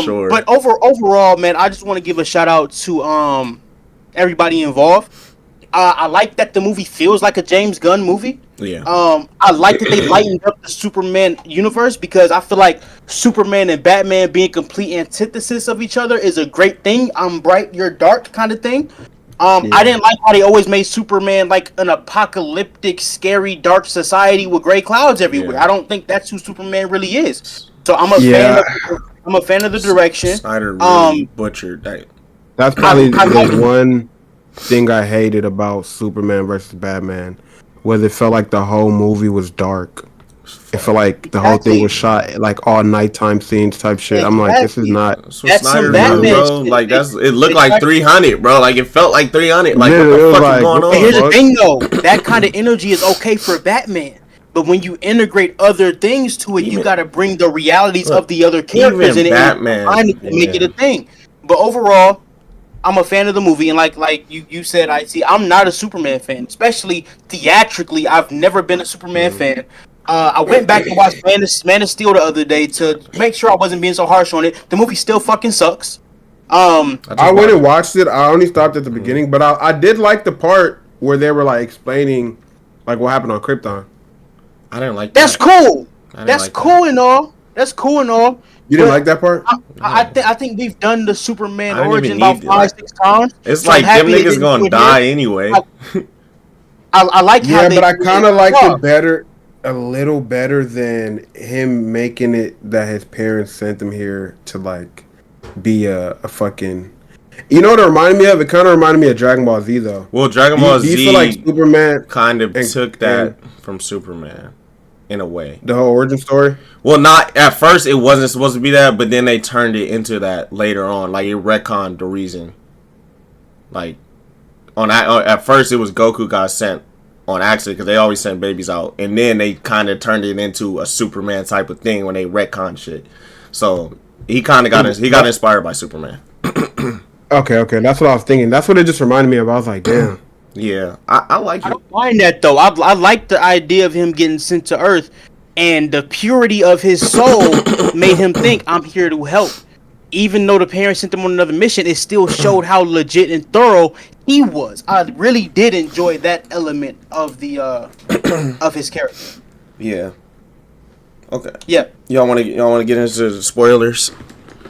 Sure. But overall, man, I just want to give a shout out to everybody involved. I like that the movie feels like a James Gunn movie. Yeah. I like that they lightened up the Superman universe because I feel like Superman and Batman being complete antithesis of each other is a great thing. I'm bright, you're dark kind of thing. I didn't like how they always made Superman like an apocalyptic, scary, dark society with gray clouds everywhere. I don't think that's who Superman really is. So I'm a fan of the direction. Snyder really butchered that. That's probably the one thing I hated about Superman versus Batman was it felt like the whole movie was dark. It felt like the whole thing was shot like all nighttime scenes type shit. I'm like, this is not. That's Snyder Batman, bro. Like it looked like 300, bro. Like it felt like 300. Like what the fuck is going on? Here's the thing, though. That kind of energy is okay for Batman. But when you integrate other things to it, you got to bring the realities of the other characters in it and make it a thing. But overall, I'm a fan of the movie, and like you said, I'm not a Superman fan, especially theatrically. I've never been a Superman fan. I went back and watched Man of Steel the other day to make sure I wasn't being so harsh on it. The movie still fucking sucks. I went and watched it. I only stopped at the beginning, but I did like the part where they were like explaining like what happened on Krypton. I didn't like that. That's cool. That's cool and all. That's cool and all. You didn't like that part? I think we've done the Superman origin about 5-6 times. It's like them niggas gonna die anyway. I like how but I kind of liked it better, a little better than him making it that his parents sent him here to like be a fucking. You know what it reminded me of? It kind of reminded me of Dragon Ball Z though. Well, Dragon Ball Z do you feel like Superman kind of took that from Superman. In a way, the whole origin story. Well, not at first. It wasn't supposed to be that, but then they turned it into that later on. Like it retconned the reason. Like at first, it was Goku got sent on accident because they always sent babies out, and then they kind of turned it into a Superman type of thing when they retconned shit. So he kind of got inspired by Superman. Okay, that's what I was thinking. That's what it just reminded me of. I was like, damn. Yeah, I like it. I don't mind that though. I like the idea of him getting sent to Earth, and the purity of his soul made him think, I'm here to help. Even though the parents sent him on another mission, it still showed how legit and thorough he was. I really did enjoy that element of the of his character. Yeah. Okay. Yeah. Y'all want to get into the spoilers?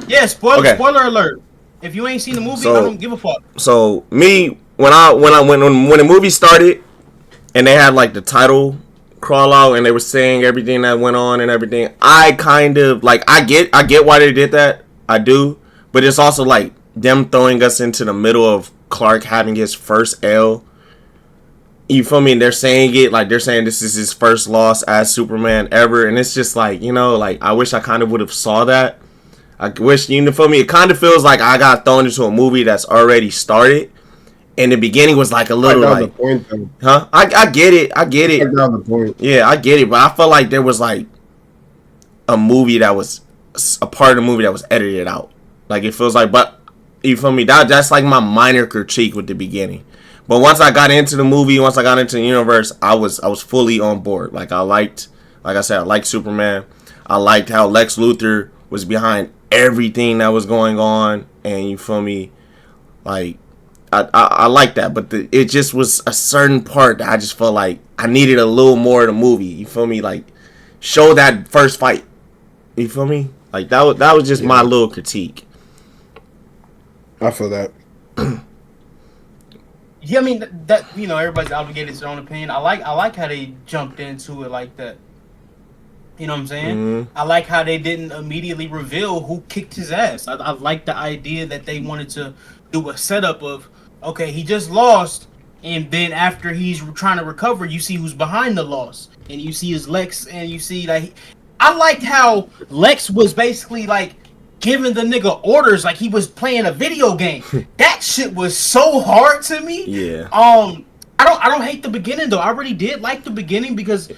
Yeah. Spoiler alert. If you ain't seen the movie, I don't give a fuck. So me. When the movie started and they had like the title crawl out and they were saying everything that went on and everything, I kind of like I get why they did that. I do, but it's also like them throwing us into the middle of Clark having his first L you feel me? And they're saying it like they're saying this is his first loss as Superman ever, and it's just like, you know, like I wish I kind of would have saw that. I wish, you feel me? It kind of feels like I got thrown into a movie that's already started, and the beginning was like a little like, the point, huh? I get it, I get it. The point. Yeah, I get it, but I felt like there was like a movie that was a part of the movie that was edited out. Like it feels like, but you feel me? That's like my minor critique with the beginning. But once I got into the movie, once I got into the universe, I was fully on board. Like I said, I liked Superman. I liked how Lex Luthor was behind everything that was going on, and you feel me? Like I like that, but it just was a certain part that I just felt like I needed a little more of the movie. You feel me? Like show that first fight. You feel me? Like that was just my little critique. I feel that. Yeah, I mean that everybody's obligated to their own opinion. I like how they jumped into it like that. You know what I'm saying? Mm-hmm. I like how they didn't immediately reveal who kicked his ass. I like the idea that they wanted to do a setup of, okay, he just lost, and then after he's trying to recover, you see who's behind the loss, and you see his Lex, and you see like, I liked how Lex was basically like giving the nigga orders like he was playing a video game. That shit was so hard to me. Yeah. I don't hate the beginning though. I really did like the beginning because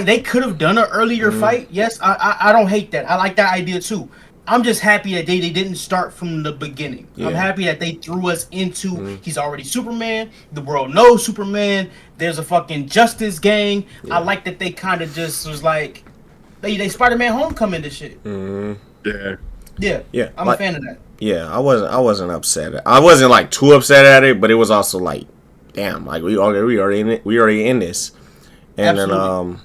they could have done an earlier fight. Yes, I don't hate that. I like that idea too. I'm just happy that they didn't start from the beginning. Yeah. I'm happy that they threw us into he's already Superman. The world knows Superman. There's a fucking Justice Gang. Yeah. I like that they kind of just was like they Spider-Man Homecoming this shit. Yeah. Yeah. I'm a fan of that. Yeah, I wasn't upset. I wasn't like too upset at it, but it was also like, damn, like we already in this. And Absolutely. Then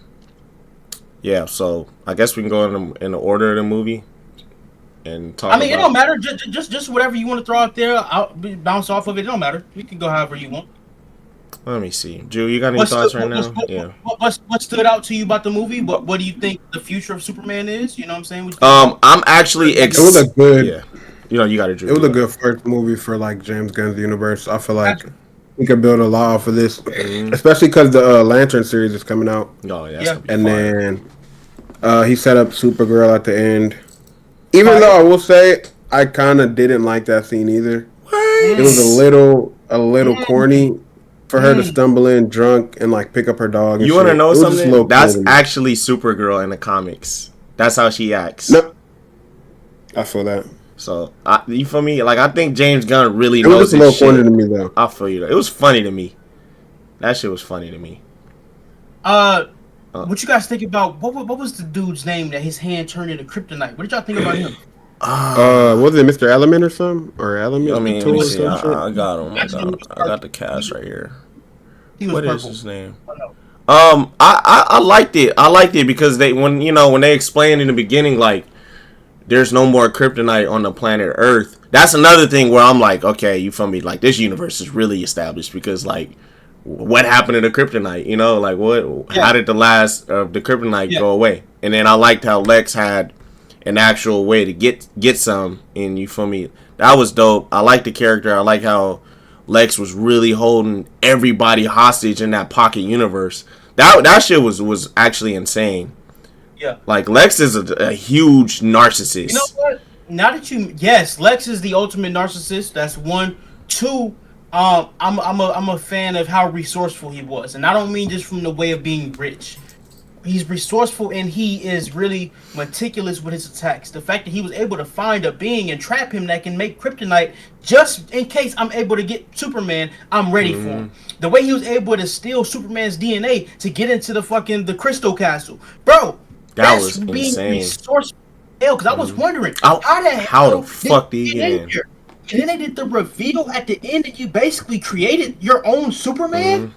yeah, so I guess we can go in the order of the movie and talk. I mean, it don't matter. Just whatever you want to throw out there, I'll bounce off of it. It don't matter. You can go however you want. Let me see, Drew. You got any thoughts right now? Yeah. What stood out to you about the movie? What do you think the future of Superman is? You know what I'm saying? I'm actually. It was a good. Yeah. You got it, Drew. It was a good first movie for like James Gunn's universe. I feel like we could build a lot off of this, especially because the Lantern series is coming out. Oh yeah. And then he set up Supergirl at the end. Even though I will say I kind of didn't like that scene either. What? It was a little corny for her to stumble in drunk and like pick up her dog. And you want to know something? That's actually Supergirl in the comics. That's how she acts. No, I feel that. So you feel me? Like I think James Gunn really knows. It was a little corny to me though. I feel you. It was funny to me. That shit was funny to me. What you guys think about what was the dude's name that his hand turned into kryptonite? What did y'all think about him? Was it Mr. Element or something? Or Element? I mean, let me see. I got him. I got the cast right here. What is his name? I liked it. I liked it because when they explained in the beginning like there's no more kryptonite on the planet Earth. That's another thing where I'm like, okay, you feel me? Like this universe is really established because like what happened to the kryptonite? You know, like what? Yeah. How did the last of the kryptonite go away? And then I liked how Lex had an actual way to get some. And you feel me? That was dope. I like the character. I like how Lex was really holding everybody hostage in that pocket universe. That shit was actually insane. Yeah. Like Lex is a huge narcissist. You know what? Now that yes, Lex is the ultimate narcissist. That's one. Two. I'm a fan of how resourceful he was, and I don't mean just from the way of being rich. He's resourceful and he is really meticulous with his attacks. The fact that he was able to find a being and trap him that can make kryptonite just in case I'm able to get Superman, I'm ready for him. The way he was able to steal Superman's DNA to get into the Crystal Castle, bro. That was insane. Resourceful, because I was wondering how the fuck did he get in here? And then they did the reveal at the end that you basically created your own Superman.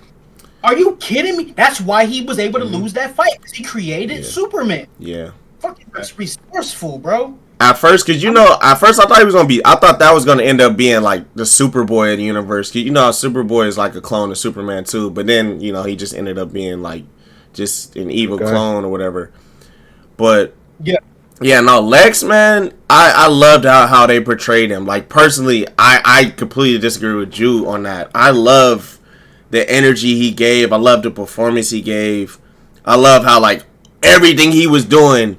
Are you kidding me? That's why he was able to lose that fight, because he created Superman. Yeah. Fucking resourceful, bro. At first, because I thought he was gonna be. I thought that was gonna end up being like the Superboy of the universe. You know how Superboy is like a clone of Superman too, but then he just ended up being like just an evil clone or whatever. But yeah, no, Lex, man, I loved how they portrayed him. Like personally, I completely disagree with you on that. I love the energy he gave. I love the performance he gave. I love how like everything he was doing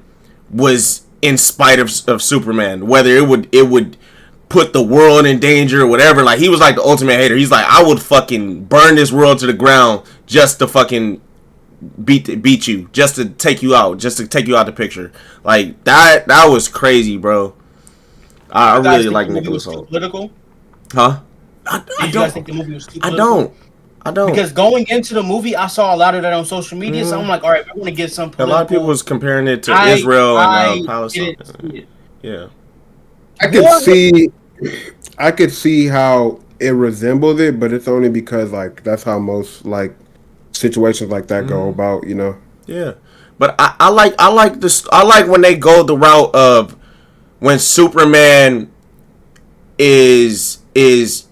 was in spite of Superman. Whether it would put the world in danger or whatever. Like he was like the ultimate hater. He's like, I would fucking burn this world to the ground just to fucking beat you, just to take you out, the picture. Like that was crazy, bro. I really like Nicholas Hoult. Political? Huh? I don't. You guys think the movie was too political? I don't. Because going into the movie, I saw a lot of that on social media, so I'm like, all right, we're going to get some political. A lot of people was comparing it to Israel and Palestine. Yeah. I could see how it resembled it, but it's only because like that's how most like situations like that go about, you know. Yeah. But I like this. I like when they go the route of when Superman is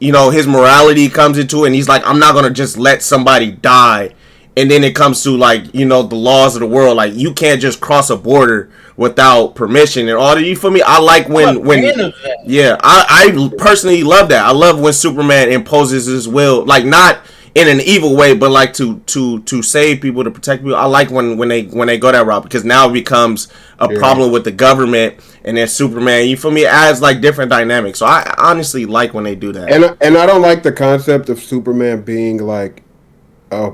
you know, his morality comes into it and he's like, I'm not gonna just let somebody die. And then it comes to like, you know, the laws of the world, like you can't just cross a border without permission and all that. You feel me? I like when yeah, I personally love that. I love when Superman imposes his will, like not in an evil way, but like to save people, to protect people. I like when they go that route, because now it becomes a problem with the government, and then Superman, you feel me, adds like different dynamics. So I honestly like when they do that. And I don't like the concept of Superman being like a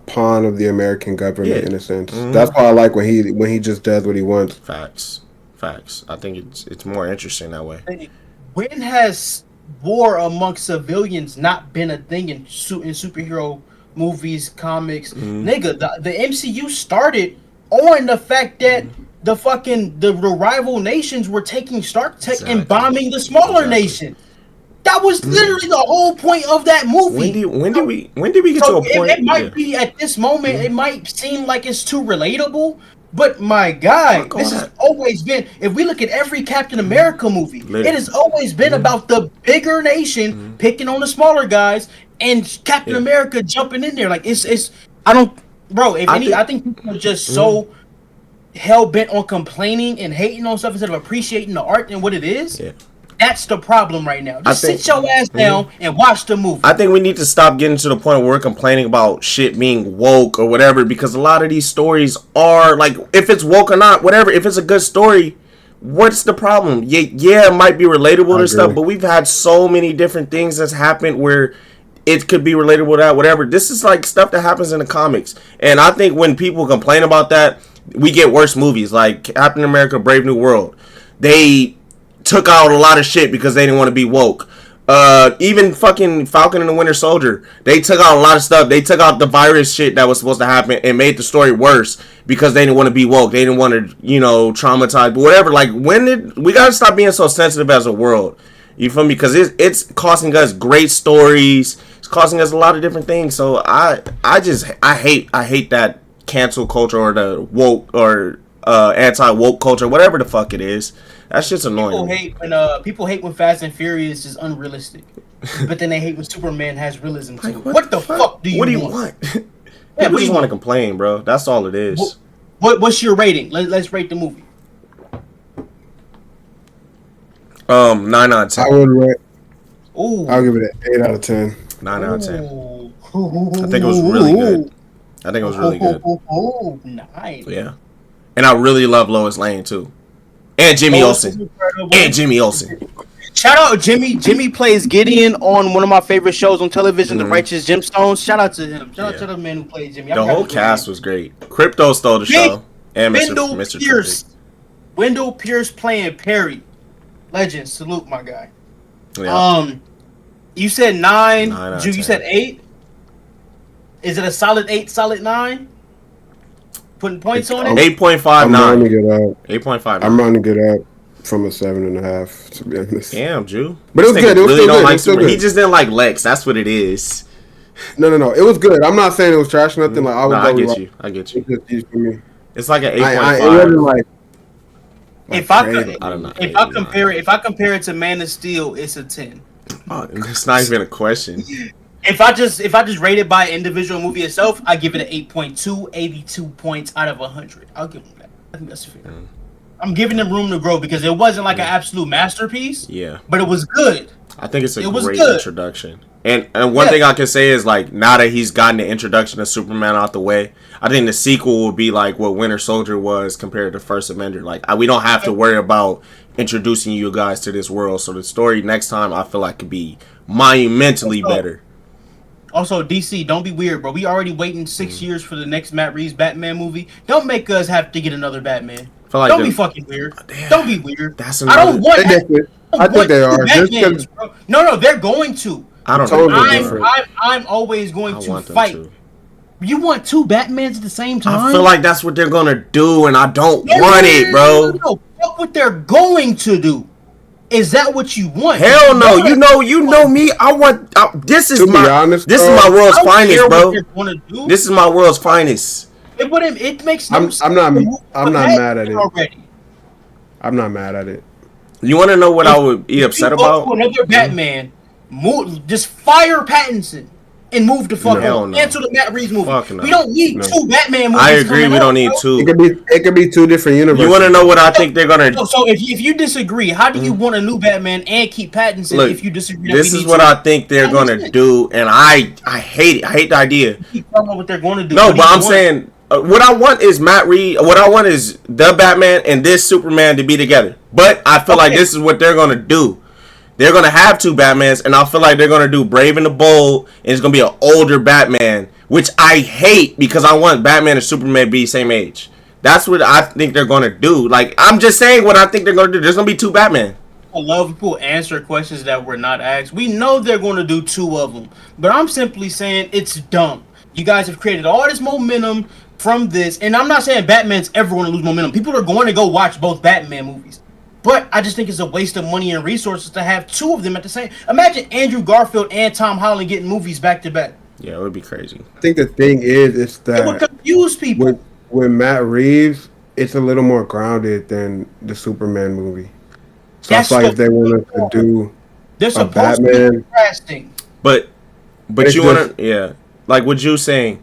pawn of the American government in a sense. That's why I like when he just does what he wants. Facts. I think it's more interesting that way. When has war amongst civilians not been a thing in superhero movies, comics? Nigga, the MCU started on the fact that the rival nations were taking Stark Tech and bombing the smaller nations. That was literally the whole point of that movie. When did we get to a point? It might be at this moment. It might seem like it's too relatable, but my God, this has always been. If we look at every Captain America movie, it has always been about the bigger nation picking on the smaller guys, and Captain America jumping in there. Like it's. I don't, bro. I think people are just so hell bent on complaining and hating on stuff instead of appreciating the art and what it is. Yeah. That's the problem right now. Just sit your ass down and watch the movie. I think we need to stop getting to the point where we're complaining about shit being woke or whatever, because a lot of these stories are like, if it's woke or not, whatever, if it's a good story, what's the problem? Yeah, it might be relatable to stuff, but we've had so many different things that's happened where it could be relatable to that, whatever. This is like stuff that happens in the comics. And I think when people complain about that, we get worse movies like Captain America Brave New World. They took out a lot of shit because they didn't want to be woke. Even fucking Falcon and the Winter Soldier, they took out a lot of stuff. They took out the virus shit that was supposed to happen and made the story worse because they didn't want to be woke. They didn't want to, you know, traumatize, but whatever. Like, we gotta stop being so sensitive as a world. You feel me? Because it's costing us great stories. It's costing us a lot of different things. So I hate that cancel culture or the woke or anti-woke culture, whatever the fuck it is. That's just annoying. People hate when Fast and Furious is unrealistic, but then they hate when Superman has realism too. Like, what the fuck do you want? People just want to complain, bro. That's all it is. What's your rating? Let's rate the movie. 9 out of 10. I would rate. Ooh. I'll give it an 8 out of 10. 9 out of 10. I think it was really good. Oh, 9. Yeah, and I really love Lois Lane too. And Jimmy Olsen. Shout out Jimmy. Jimmy plays Gideon on one of my favorite shows on television, The Righteous Gemstones. Shout out to him. Shout out to the man who played Jimmy. The whole cast was great. Crypto stole the show. And Mr. Pierce. Wendell Pierce playing Perry. Legend. Salute, my guy. Yeah. You said 9. Drew, you said 8. Is it a solid 8, solid 9? Putting points on it? 8.59. 8.5. I'm running it up from a 7.5, to be honest. Damn, Drew. But it was good. It was still good. He just didn't like Lex. That's what it is. No. It was good. I'm not saying it was trash or nothing. Like I get you. It's like an 8.5. It wasn't like if I compare it to Man of Steel, it's a 10. Oh, it's not even a question. If I just rate it by individual movie itself, I give it an 8.2, 82 points out of 100. I'll give them that. I think that's fair. I'm giving them room to grow because it wasn't like an absolute masterpiece. Yeah. But it was good. I think it's a great introduction. And one thing I can say is, like, now that he's gotten the introduction of Superman out the way, I think the sequel will be like what Winter Soldier was compared to First Avenger. Like, we don't have to worry about introducing you guys to this world. So the story next time, I feel like, could be monumentally better. Also, DC, don't be weird, bro. We already waiting 6 years for the next Matt Reeves Batman movie. Don't make us have to get another Batman. Like don't be fucking weird. Damn, don't be weird. That's another, I don't want. I think they are. Batmans, bro. No, they're going to. I don't know. I'm always going to fight. You want 2 Batmans at the same time? I feel like that's what they're gonna do, and I don't want it, bro. No, fuck what they're going to do. Is that what you want? Hell no. You know me. I want. This is my world's finest, bro. This is my world's finest. It makes no sense. I'm not mad at it. Already. I'm not mad at it. You want to know what I would be upset about? Another Batman, just fire Pattinson and move the fuck on. Cancel the Matt Reeves movie. We don't need 2 Batman movies. I agree. We don't need 2. It could be 2 different universes. You want to know what I think they're gonna? So if you disagree, how do you want a new Batman and keep Pattinson? Look, if you disagree, this is what I think they're gonna do, and I hate it. I hate the idea. I don't know what they're going to do. No, but I'm saying. What I want is Matt Reeves. What I want is the Batman and this Superman to be together. But I feel like this is what they're gonna do. They're gonna have 2 Batmans, and I feel like they're gonna do Brave and the Bold, and it's gonna be an older Batman, which I hate because I want Batman and Superman to be the same age. That's what I think they're gonna do. Like, I'm just saying what I think they're gonna do. There's gonna be 2 Batman. I love people answer questions that were not asked. We know they're gonna do 2 of them, but I'm simply saying it's dumb. You guys have created all this momentum from this, and I'm not saying Batman's ever going to lose momentum. People are going to go watch both Batman movies, but I just think it's a waste of money and resources to have 2 of them at the same. Imagine Andrew Garfield and Tom Holland getting movies back to back. Yeah, it would be crazy. I think the thing is that it would confuse people. With Matt Reeves, it's a little more grounded than the Superman movie. So that's I feel like if they wanted to do a Batman, but you want to like what you saying.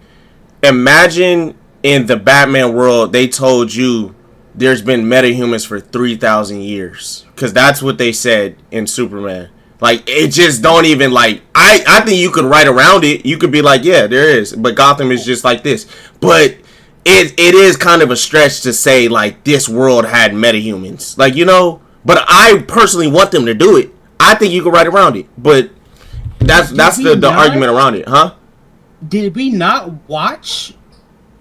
Imagine in the Batman world, they told you there's been metahumans for 3,000 years. Because that's what they said in Superman. Like, it just don't even, like... I think you could write around it. You could be like, yeah, there is. But Gotham is just like this. But it is kind of a stretch to say, like, this world had metahumans. Like, you know? But I personally want them to do it. I think you could write around it. But that's the argument around it, huh? Did we not watch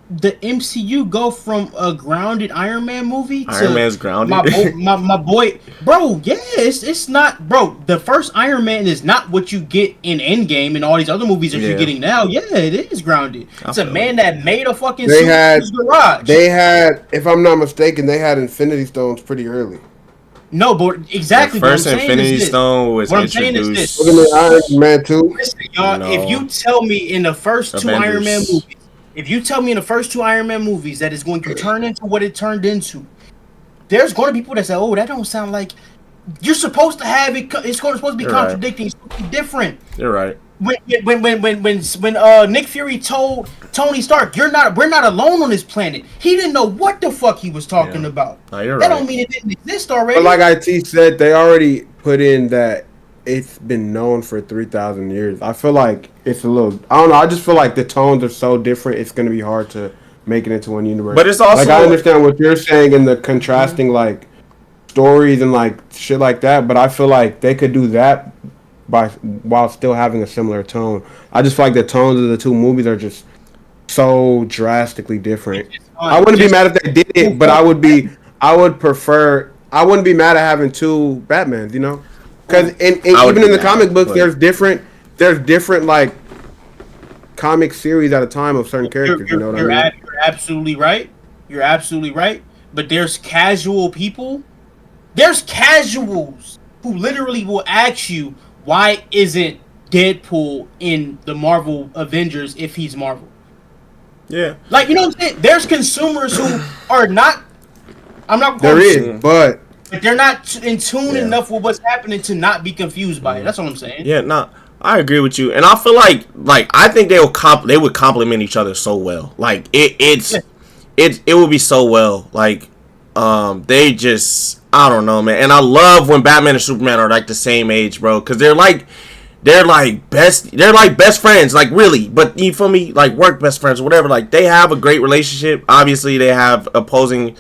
the MCU go from a grounded Iron Man movie to Iron Man's grounded? My boy, bro, yes, it's not, bro. The first Iron Man is not what you get in Endgame and all these other movies that you're getting now. Yeah, it is grounded. It's a man that made a fucking suit in his garage. They had, if I'm not mistaken, they had Infinity Stones pretty early. No, but exactly. The first Infinity Stone was introduced. Iron Man 2. Listen, y'all, if you tell me in the first 2 Iron Man movies, that is going to turn into what it turned into, there's going to be people that say, "Oh, that don't sound like." You're supposed to have it. It's supposed to be contradicting. It's supposed to be different. You're right. When Nick Fury told Tony Stark, we're not alone on this planet. He didn't know what the fuck he was talking about. No, you're that don't mean it didn't exist already. But like IT said, they already put in that it's been known for 3,000 years. I feel like it's a little. I don't know. I just feel like the tones are so different. It's gonna be hard to make it into one universe. But it's also like I understand what you're saying in the contrasting like stories and like shit like that. But I feel like they could do that while still having a similar tone. I just feel like the tones of the 2 movies are just so drastically different. I wouldn't be mad if they did it, but I wouldn't be mad at having 2 Batmans, you know? Because even in the comic books, there's different like comic series at a time of certain characters. You know what I mean? You're absolutely right. You're absolutely right. But there's casual people. There's casuals who literally will ask you, why isn't Deadpool in the Marvel Avengers if he's Marvel? Yeah. Like, you know what I'm saying? There's consumers who are not... but they're not in tune enough with what's happening to not be confused by it. That's what I'm saying. Yeah, no, I agree with you. And I feel like I think they would complement each other so well. Like, it would be so well. Like, they just... I don't know, man. And I love when Batman and Superman are like the same age, bro. Because they're like they're like best friends, like really. But you feel me? Like work best friends or whatever. Like they have a great relationship. Obviously, they have opposing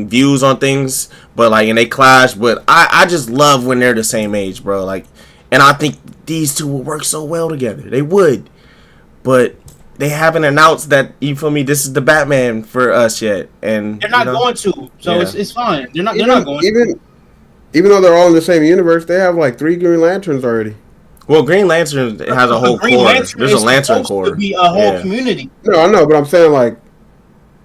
views on things, but like and they clash. But I just love when they're the same age, bro. Like, and I think these two will work so well together. They would, but they haven't announced that, you feel me, this is the Batman for us yet, and they're not going to. So it's fine. They're not going. Even though they're all in the same universe, they have like 3 Green Lanterns already. Well, Green Lantern has a whole core. There's a Lantern core. To be a whole community. No, I know, but I'm saying like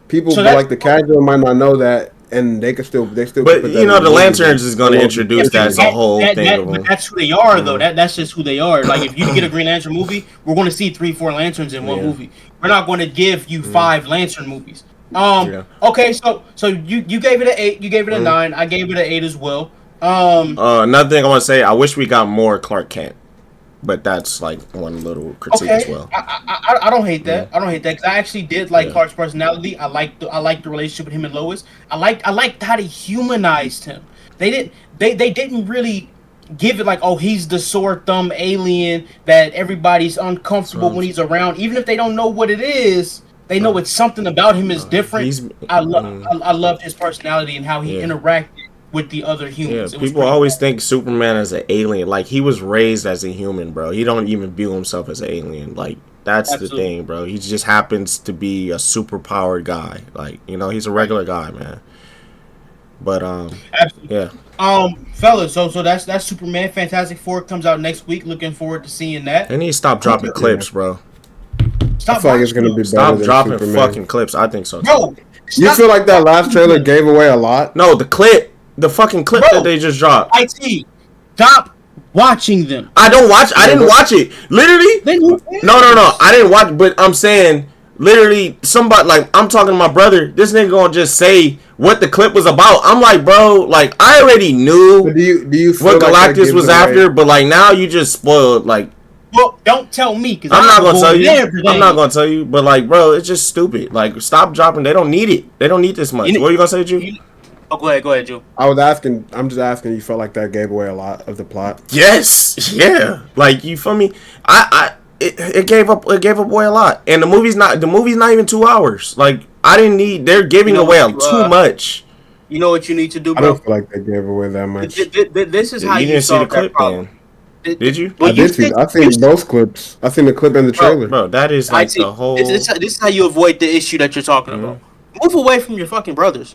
people like the casual might not know that, and they still. But you know, the Lanterns is going to introduce that as a whole thing. But that's who they are, though. That's just who they are. Like if you get a Green Lantern movie, we're going to see 3-4 Lanterns in one movie. We're not going to give you 5 Lantern movies. Okay, so you gave it an 8. You gave it a 9. I gave it an 8 as well. Another thing I want to say, I wish we got more Clark Kent. But that's like one little critique as well. I don't hate that. I don't hate that because I actually did like Clark's personality. I liked the relationship with him and Lois. I liked how they humanized him. They didn't really give it like, oh, he's the sore thumb alien that everybody's uncomfortable when he's around. Even if they don't know what it is, they know it's something about him is different. I loved his personality and how he interacted with the other humans. Yeah, people always think Superman as an alien. Like, he was raised as a human, bro. He don't even view himself as an alien. Like, that's the thing, bro. He just happens to be a super powered guy. Like, you know, he's a regular guy, man. But yeah. Fellas, so that's Superman. Fantastic Four comes out next week. Looking forward to seeing that. They need to stop dropping clips, bro. I feel like it's gonna be better. Stop dropping fucking clips. I think so too. Bro, you feel like that last trailer gave away a lot? No, the fucking clip that they just dropped. Stop watching them. I didn't watch it. Literally. No. I didn't watch. But I'm saying, literally, somebody, like, I'm talking to my brother. This nigga gonna just say what the clip was about. I'm like, bro, like, I already knew do you feel what like Galactus was after, but like now you just spoiled. Like, well, don't tell me because I'm not gonna tell you. I'm not gonna tell you. But like, bro, it's just stupid. Like, stop dropping. They don't need it. They don't need this much. What are you gonna say, Drew? Oh, go ahead, Joe. I'm just asking. You felt like that gave away a lot of the plot? Yes, yeah. Like, you feel me? It gave away a lot, and the movie's not even 2 hours. Like, I didn't need. They're giving away too much. You know what you need to do, bro? I don't feel like they gave away that much. This is how you didn't see the clip, problem. Did you? I did see. I've seen both clips. I've seen the clip and the trailer. Bro, that is like the whole. This is how you avoid the issue that you're talking about. Move away from your fucking brothers.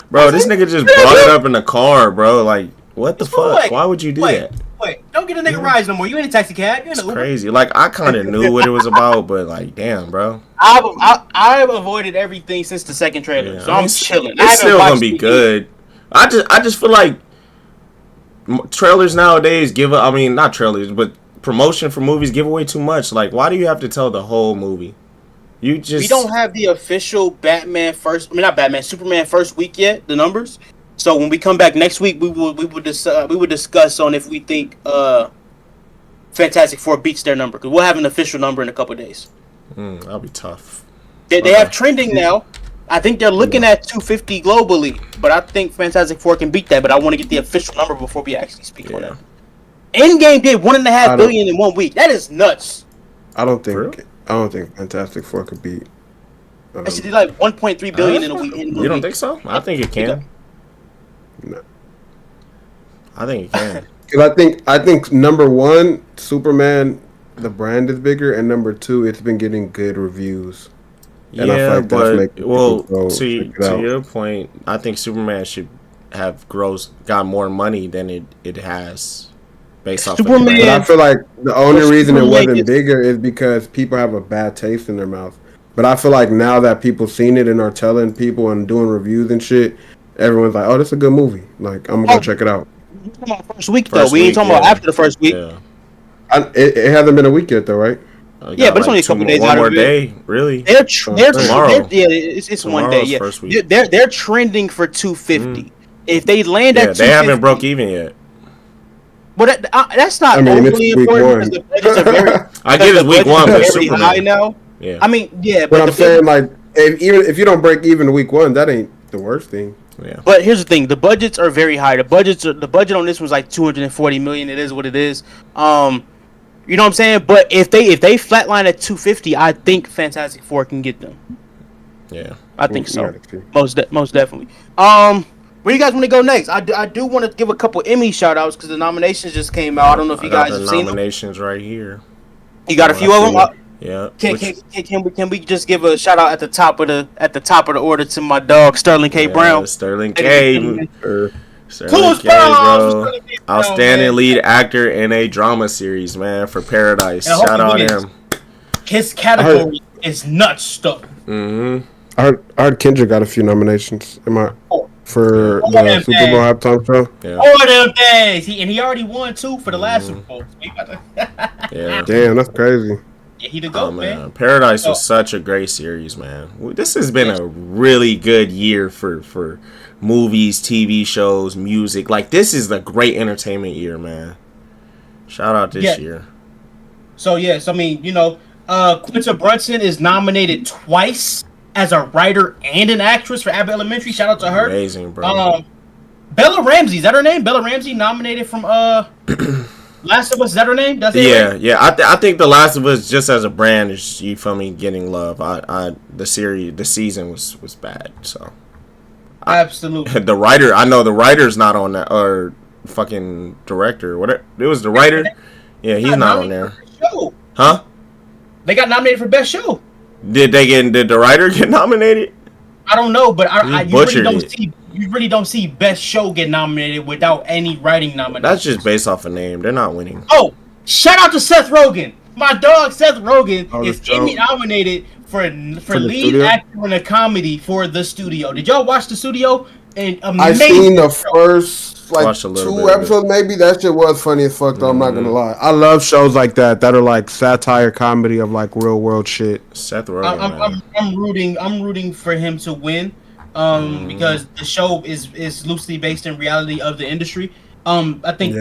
Bro, this nigga just brought it up in the car, bro. Like, what the fuck? Why would you do that? Wait, don't get a nigga rides no more. You ain't a taxi cab. You're in an Uber. Crazy. Like, I kind of knew what it was about, but like, damn, bro. I've avoided everything since the second trailer, so I'm chilling. It's still gonna be good. I just feel like trailers nowadays not trailers, but promotion for movies give away too much. Like, why do you have to tell the whole movie? We don't have the official Superman first week yet, the numbers. So when we come back next week, we would discuss on if we think Fantastic Four beats their number, because we'll have an official number in a couple of days. That'll be tough. They have trending now. I think they're looking at 250 globally, but I think Fantastic Four can beat that. But I want to get the official number before we actually speak on it. Endgame did $1.5 billion in 1 week. That is nuts. I don't think Fantastic Four could beat. Actually, did like 1.3 billion in a week. You don't think so? I think it can. No. I think it can. Because I think number one, Superman, the brand is bigger, and number two, it's been getting good reviews. And but to your point, I think Superman should have got more money than it has. Based off Superman, but I feel like the only reason it wasn't bigger is because people have a bad taste in their mouth. But I feel like now that people seen it and are telling people and doing reviews and shit, everyone's like, "Oh, this is a good movie. Like, I'm gonna go check it out." We're talking about first week though. We ain't talking about after the first week. Yeah. It hasn't been a week yet though, right? Yeah, but it's only a couple days out of it. 1 more day, really. They're it's 1 day. Yeah, they're trending for 250. If they land at 250, they haven't broke even yet. But that's not overly important because the budgets are very. I get it's week 1, but Superman high now. Yeah. I mean, yeah, but I'm saying like, if you don't break even week 1, that ain't the worst thing. Yeah. But here's the thing: the budgets are very high. The budget on this was like 240 million. It is what it is. You know what I'm saying? But if they flatline at 250, I think Fantastic Four can get them. Yeah. I think so. Yeah, Most definitely. Where you guys want to go next? I do want to give a couple Emmy shout outs because the nominations just came out. I don't know if you guys have seen them. Nominations right here. You got a few of them. Yeah. Can we just give a shout out at the top of the order to my dog Sterling K. Brown? Sterling K. Sterling K, bro. Outstanding lead actor in a drama series, man, for Paradise. Shout out him. His category is nuts stuff. Mm-hmm. I heard Kendrick got a few nominations. For the Super Bowl halftime show? Yeah. All them days. He already won 2 for the last Super Bowl. Yeah. Damn, that's crazy. Yeah, he the GOAT, man. Paradise was such a great series, man. This has been a really good year for movies, TV shows, music. Like, this is the great entertainment year, man. Shout out this year. So, yes, I mean, Quinta Brunson is nominated twice as a writer and an actress for Abbott Elementary. Shout out to her. Amazing, bro. Bella Ramsey, is that her name? Bella Ramsey, nominated from Last of Us. Is that her name? That's I think The Last of Us, just as a brand, is, you feel me, getting love. The season was bad, so. Absolutely. The writer, I know the writer's not on that, or fucking director. What? It was the writer. Yeah, he's not on there. Huh? They got nominated for best show. Did the writer get nominated? I don't know, but you really don't see best show get nominated without any writing nomination. That's just based off a name. They're not winning. Oh, shout out to Seth Rogen. My dog Seth Rogen is Emmy nominated for lead actor in a comedy for The Studio. Did y'all watch The Studio? I seen the first 2 episodes, maybe. That shit was funny as fuck, though. I'm not gonna lie. I love shows like that are like satire comedy of like real world shit. Seth Rogen. I'm rooting for him to win, because the show is loosely based in reality of the industry. I think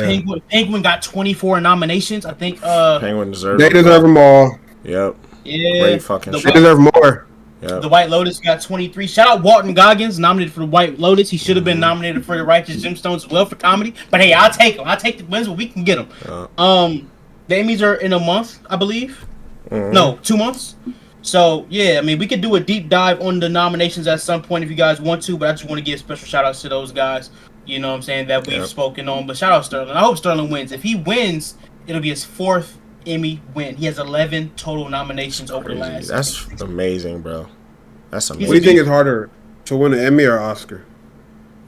Penguin got 24 nominations. I think Penguin deserves. They deserve them all. Yep. Yeah. Great fucking show. They deserve more. Yep. The White Lotus got 23. Shout out Walton Goggins, nominated for The White Lotus. He should have been nominated for The Righteous Gemstones as well for comedy. But hey, I'll take him. I'll take the wins when we can get them. The Emmys are in a month, I believe. No, 2 months. So, yeah, I mean, we could do a deep dive on the nominations at some point if you guys want to, but I just want to give special shout-outs to those guys, you know what I'm saying, that we've spoken on. But shout out Sterling. I hope Sterling wins. If he wins, it'll be his 4th Emmy win. He has 11 total nominations over the last. That's amazing, bro. That's amazing. What do you think is harder, to win an Emmy or Oscar?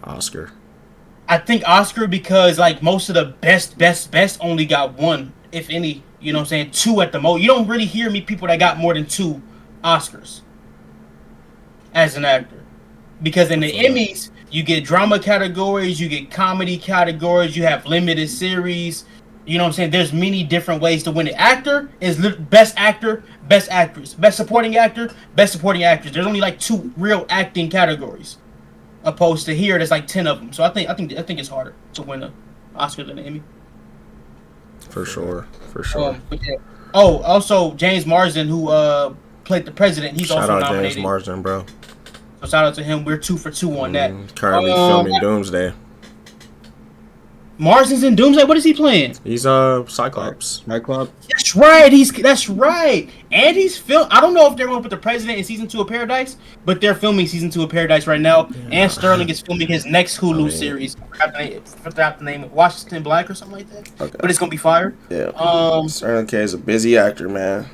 Oscar. I think Oscar, because like most of the best only got 1, if any. You know what I'm saying? 2 at the most. You don't really hear people that got more than 2 Oscars as an actor, because in the Emmys you get drama categories, you get comedy categories, you have limited series. You know what I'm saying? There's many different ways to win it. Actor is best actor, best actress, best supporting actor, best supporting actress. There's only like 2 real acting categories, opposed to here there's like 10 of them. So I think it's harder to win an Oscar than an Emmy. For sure. Oh, also James Marsden, who played the president, he's also nominated. Shout out James Marsden, bro. So shout out to him. We're 2 for 2 on that. Currently filming Doomsday. Marsden's in Doomsday. What is he playing? He's Cyclops. That's right. That's right. And he's I don't know if they're going to put the president in season 2 of Paradise, but they're filming season 2 of Paradise right now. Yeah. And Sterling is filming his next Hulu series. I forgot the name of Washington Black or something like that. Okay. But it's going to be fire. Yeah. Sterling K is a busy actor, man.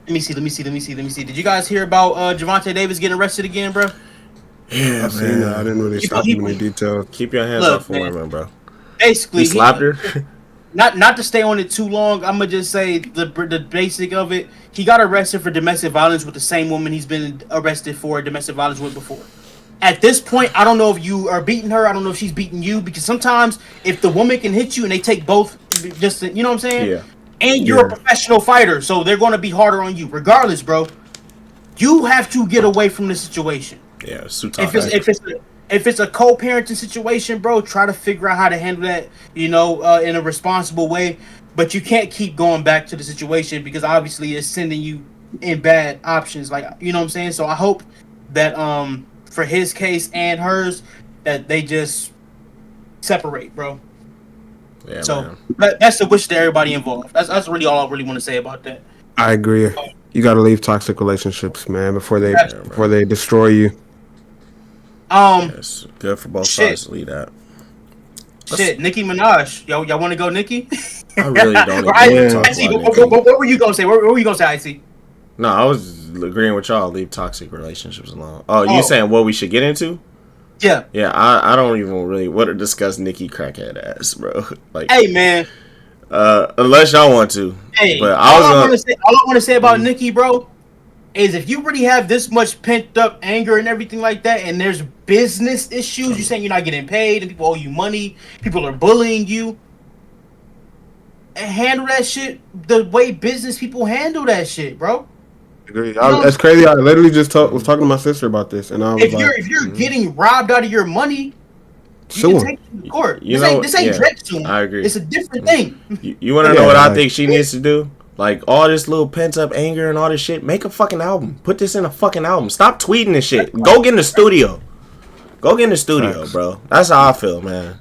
Let me see. Did you guys hear about Javante Davis getting arrested again, bro? Yeah, I've seen that. I didn't really stop him in detail. Keep your hands off women, bro. Basically, he slapped her. Not to stay on it too long. I'm gonna just say the basic of it. He got arrested for domestic violence with the same woman he's been arrested for domestic violence with before. At this point, I don't know if you are beating her. I don't know if she's beating you, because sometimes if the woman can hit you and they take both, just you know what I'm saying. Yeah. And you're a professional fighter, so they're going to be harder on you. Regardless, bro, you have to get away from the situation. Yeah, if it's a co-parenting situation, bro, try to figure out how to handle that, in a responsible way. But you can't keep going back to the situation, because obviously it's sending you in bad options. Like, you know what I'm saying? So I hope that for his case and hers, that they just separate, bro. Yeah, So man. that's the wish to everybody involved. That's really all I really want to say about that. I agree. You got to leave toxic relationships, man, before they destroy you. It's good for both sides to leave that. Shit, Nicki Minaj. Y'all want to go, Nicki? I really don't What were you gonna say? What were you gonna say, IC? No, I was agreeing with y'all. Leave toxic relationships alone. Oh, you saying what we should get into? Yeah. Yeah, I don't even really want to discuss Nicki crackhead ass, bro. Like, hey, man. Unless y'all want to. Hey, but all I want to say about Nicki, bro, is if you really have this much pent up anger and everything like that, and there's business issues, you're saying you're not getting paid, and people owe you money, people are bullying you, and handle that shit the way business people handle that shit, bro. Agree. That's crazy. I literally just was talking to my sister about this, and I was if you're getting robbed out of your money, you can take it to court. This ain't Drake suing. I agree. It's a different thing. You want to know what I think she needs to do? Like, all this little pent up anger and all this shit, make a fucking album. Put this in a fucking album. Stop tweeting this shit. Go get in the studio. Bro. That's how I feel, man.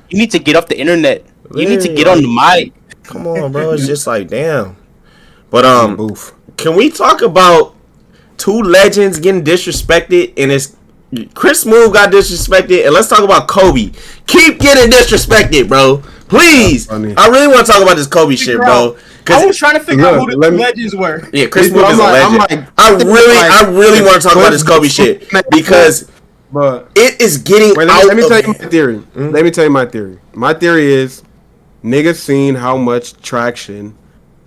You need to get off the internet. You need to get on the mic. Come on, bro. It's just like, damn. But can we talk about two legends getting disrespected? And it's Chris Smoove got disrespected, and let's talk about Kobe. Keep getting disrespected, bro. Please. I really want to talk about this Kobe shit, bro. I was trying to figure out who the legends were. Yeah, Chris Smoove is a legend. I really want to talk about this Kobe shit because it is getting Let me tell you my theory. Let me tell you my theory. My theory is niggas seen how much traction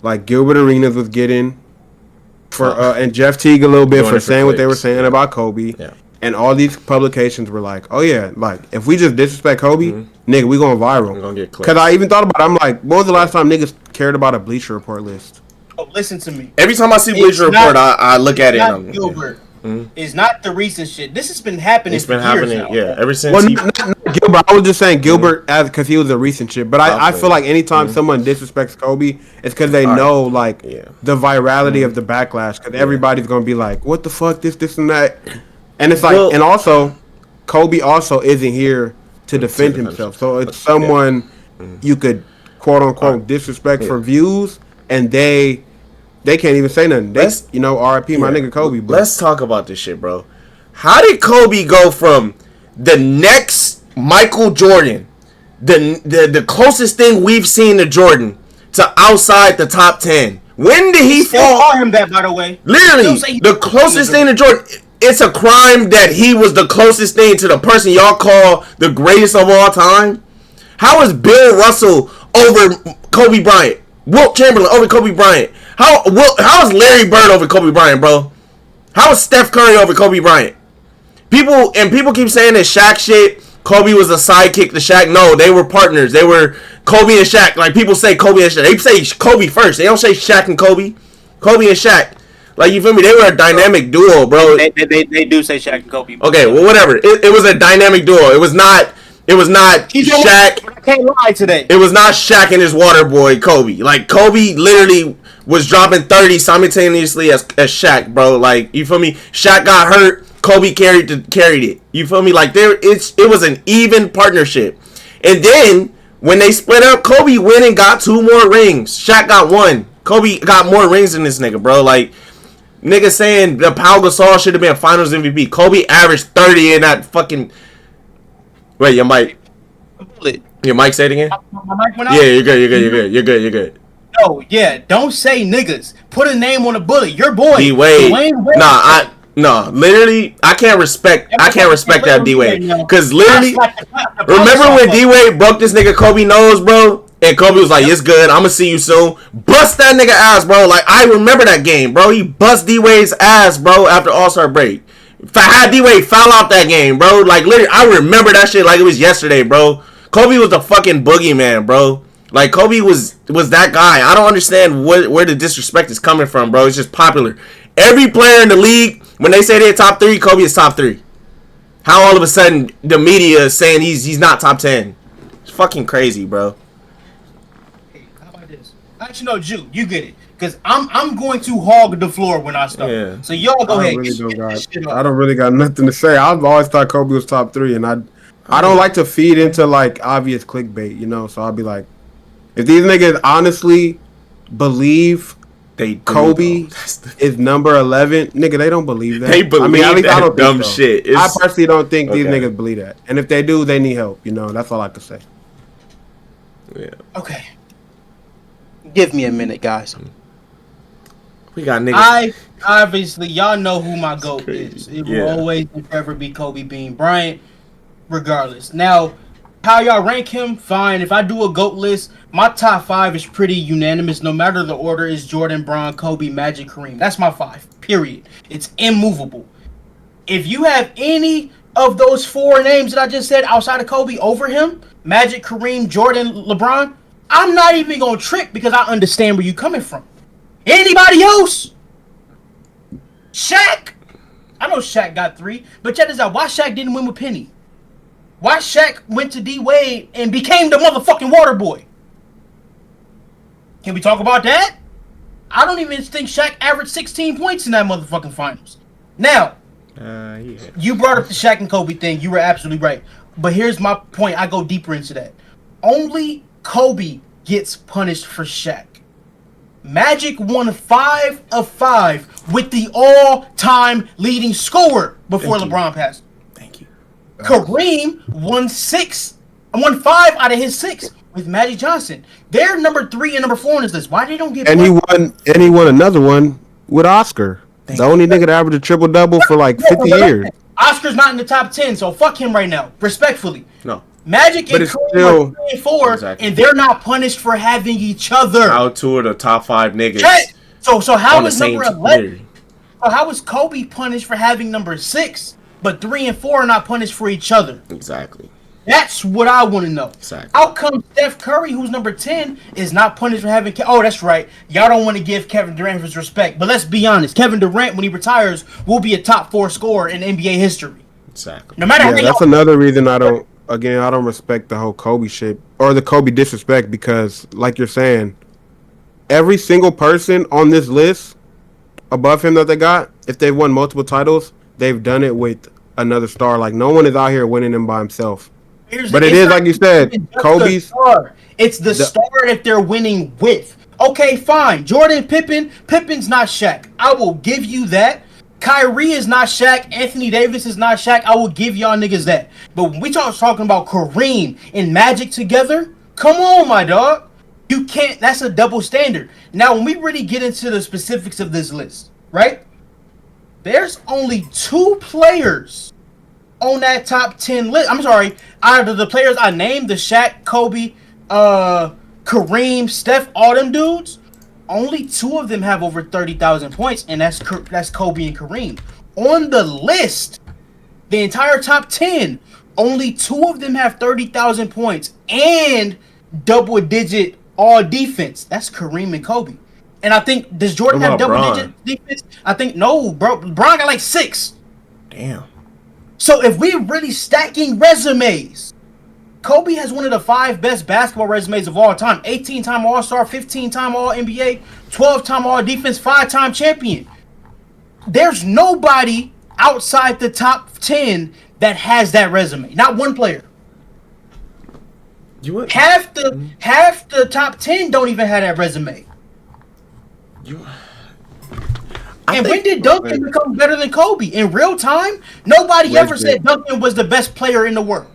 like Gilbert Arenas was getting for and Jeff Teague a little bit for saying what they were saying about Kobe. Yeah. And all these publications were like, oh yeah, like if we just disrespect Kobe, nigga, we going viral. We're gonna get clips. Because I even thought about it. I'm like, when was the last time niggas cared about a Bleacher Report list? Oh, listen to me. Every time I see Bleacher Report, I look at it. And Gilbert. It's not the recent shit. This has been happening. It's been happening, yeah, ever since. Well, not Gilbert. I was just saying Gilbert because he was a recent shit. But I feel like anytime someone disrespects Kobe, it's because they know like the virality of the backlash. Because everybody's gonna be like, "What the fuck? This, and that." And it's like, and also, Kobe also isn't here to defend himself. So it's someone you could quote unquote disrespect for views, and they can't even say nothing. R.I.P. my nigga Kobe. But let's talk about this shit, bro. How did Kobe go from the next Michael Jordan, the closest thing we've seen to Jordan, to outside the top 10? When did he fall? Call him that, by the way. Literally, the closest thing to Jordan. It's a crime that he was the closest thing to the person y'all call the greatest of all time. How is Bill Russell over Kobe Bryant? Wilt Chamberlain over Kobe Bryant? How is Larry Bird over Kobe Bryant, bro? How is Steph Curry over Kobe Bryant? People keep saying that Shaq shit. Kobe was a sidekick to Shaq. No, they were partners. They were Kobe and Shaq. Like, people say Kobe and Shaq. They say Kobe first. They don't say Shaq and Kobe. Kobe and Shaq. Like, you feel me? They were a dynamic duo, bro. They do say Shaq and Kobe. Okay, well, whatever. It was a dynamic duo. It was not Shaq. I can't lie today. It was not Shaq and his water boy, Kobe. Like, Kobe literally was dropping 30 simultaneously as Shaq, bro. Like, you feel me? Shaq got hurt. Kobe carried it. You feel me? Like, it was an even partnership. And then, when they split up, Kobe went and got 2 more rings. Shaq got 1. Kobe got more rings than this nigga, bro. Like, nigga saying the Pau Gasol should have been Finals MVP. Kobe averaged 30 in that fucking. Wait, your mic. Your mic, say it again. My mic went out? Yeah, you're good. No, yeah, don't say niggas. Put a name on a bullet. Your boy. D-Wade. Literally, I can't respect that D-Wade. Because literally, remember when D-Wade broke this nigga Kobe nose, bro? And Kobe was like, it's good. I'm going to see you soon. Bust that nigga ass, bro. Like, I remember that game, bro. He bust D-Wade's ass, bro, after All-Star break. Had D-Wade foul out that game, bro. Like, literally, I remember that shit like it was yesterday, bro. Kobe was the fucking boogeyman, bro. Like, Kobe was that guy. I don't understand where the disrespect is coming from, bro. It's just popular. Every player in the league, when they say they're top 3, Kobe is top 3. How all of a sudden the media is saying he's not top 10? It's fucking crazy, bro. Actually, no, Jew, you get it. Because I'm going to hog the floor when I start. Yeah. So y'all go ahead. I don't really got nothing to say. I've always thought Kobe was top 3, and I I don't like to feed into like obvious clickbait, you know. So I'll be like, if these niggas honestly believe Kobe is number 11, nigga, they don't believe that. They believe, I mean, at least I don't dumb think so. Shit. I personally don't think these niggas believe that. And if they do, they need help. You know, that's all I can say. Yeah. Okay. Give me a minute, guys. We got niggas. Obviously, y'all know who my GOAT is. It will always and forever be Kobe Bean Bryant, regardless. Now, how y'all rank him, fine. If I do a GOAT list, my top 5 is pretty unanimous. No matter the order, is Jordan, Bron, Kobe, Magic, Kareem. That's my 5, period. It's immovable. If you have any of those 4 names that I just said outside of Kobe over him, Magic, Kareem, Jordan, LeBron, I'm not even going to trick because I understand where you're coming from. Anybody else? Shaq. I know Shaq got 3, but check this out. Why Shaq didn't win with Penny? Why Shaq went to D-Wade and became the motherfucking water boy? Can we talk about that? I don't even think Shaq averaged 16 points in that motherfucking finals. Now, you brought up the Shaq and Kobe thing. You were absolutely right. But here's my point. I go deeper into that. Only Kobe gets punished for Shaq. Magic won 5 of 5 with the all-time leading scorer before LeBron passed. Thank you. Kareem won 5 out of his 6 with Magic Johnson. They're number 3 and number 4 on this list. Why they don't get? And he won another one with Oscar. The only nigga that averaged a triple double for like 50 years. Oscar's not in the top 10, so fuck him right now. Respectfully. No. Magic and Kareem are 3 and 4, and they're not punished for having each other. Out two of the top 5 niggas. So how is number 11? So how is Kobe punished for having number 6, but 3 and 4 are not punished for each other? Exactly. That's what I want to know. Exactly. How come Steph Curry, who's number 10, is not punished for having... Oh, that's right. Y'all don't want to give Kevin Durant his respect. But let's be honest. Kevin Durant, when he retires, will be a top 4 scorer in NBA history. Exactly. No matter how that's another reason I don't respect the whole Kobe shit or the Kobe disrespect because, like you're saying, every single person on this list above him that they got, if they've won multiple titles, they've done it with another star. Like, no one is out here winning them by himself. But it is, like you said, Kobe's... Star. It's the star that they're winning with. Okay, fine. Jordan, Pippen's not Shaq. I will give you that. Kyrie is not Shaq. Anthony Davis is not Shaq. I will give y'all niggas that. But when we talking about Kareem and Magic together, come on, my dog. You can't... That's a double standard. Now, when we really get into the specifics of this list, right? There's only 2 players on that top 10 list. I'm sorry, out of the players I named, the Shaq, Kobe, Kareem, Steph, all them dudes, only 2 of them have over 30,000 points, and that's Kobe and Kareem. On the list, the entire top 10, only 2 of them have 30,000 points and double-digit all defense. That's Kareem and Kobe. And I think, does Jordan have double-digit defense? I think, no, bro. Bron got like 6. Damn. So if we're really stacking resumes, Kobe has one of the 5 best basketball resumes of all time. 18-time All-Star, 15-time All-NBA, 12-time All-Defense, 5-time champion. There's nobody outside the top 10 that has that resume. Not one player. Half the top 10 don't even have that resume. And when did Duncan become better than Kobe? In real time? Nobody ever said Duncan was the best player in the world.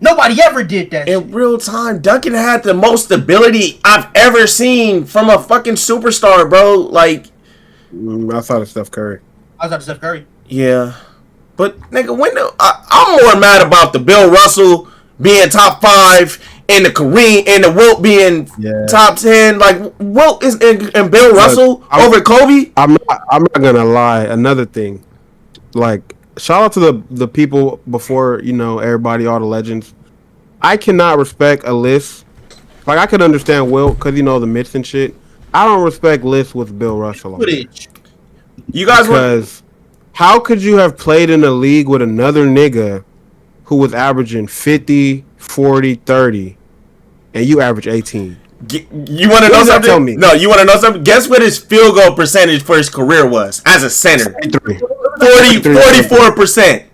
Nobody ever did that. In real time, Duncan had the most ability I've ever seen from a fucking superstar, bro. Like, I thought of Steph Curry. Yeah. But, nigga, I'm more mad about the Bill Russell being top 5 and the Kareem and the Wilt being top 10. Like, Wilt is and Bill Russell over Kobe. I'm not gonna lie. Another thing, like, shout out to the people before, everybody, all the legends. I cannot respect a list. Like, I could understand Wilt because the myths and shit. I don't respect lists with Bill Russell on it. You guys, because how could you have played in a league with another nigga who was averaging 50, 40, 30, and you average 18? You want to know something? Tell me. No, you want to know something? Guess what his field goal percentage for his career was as a center? 44%.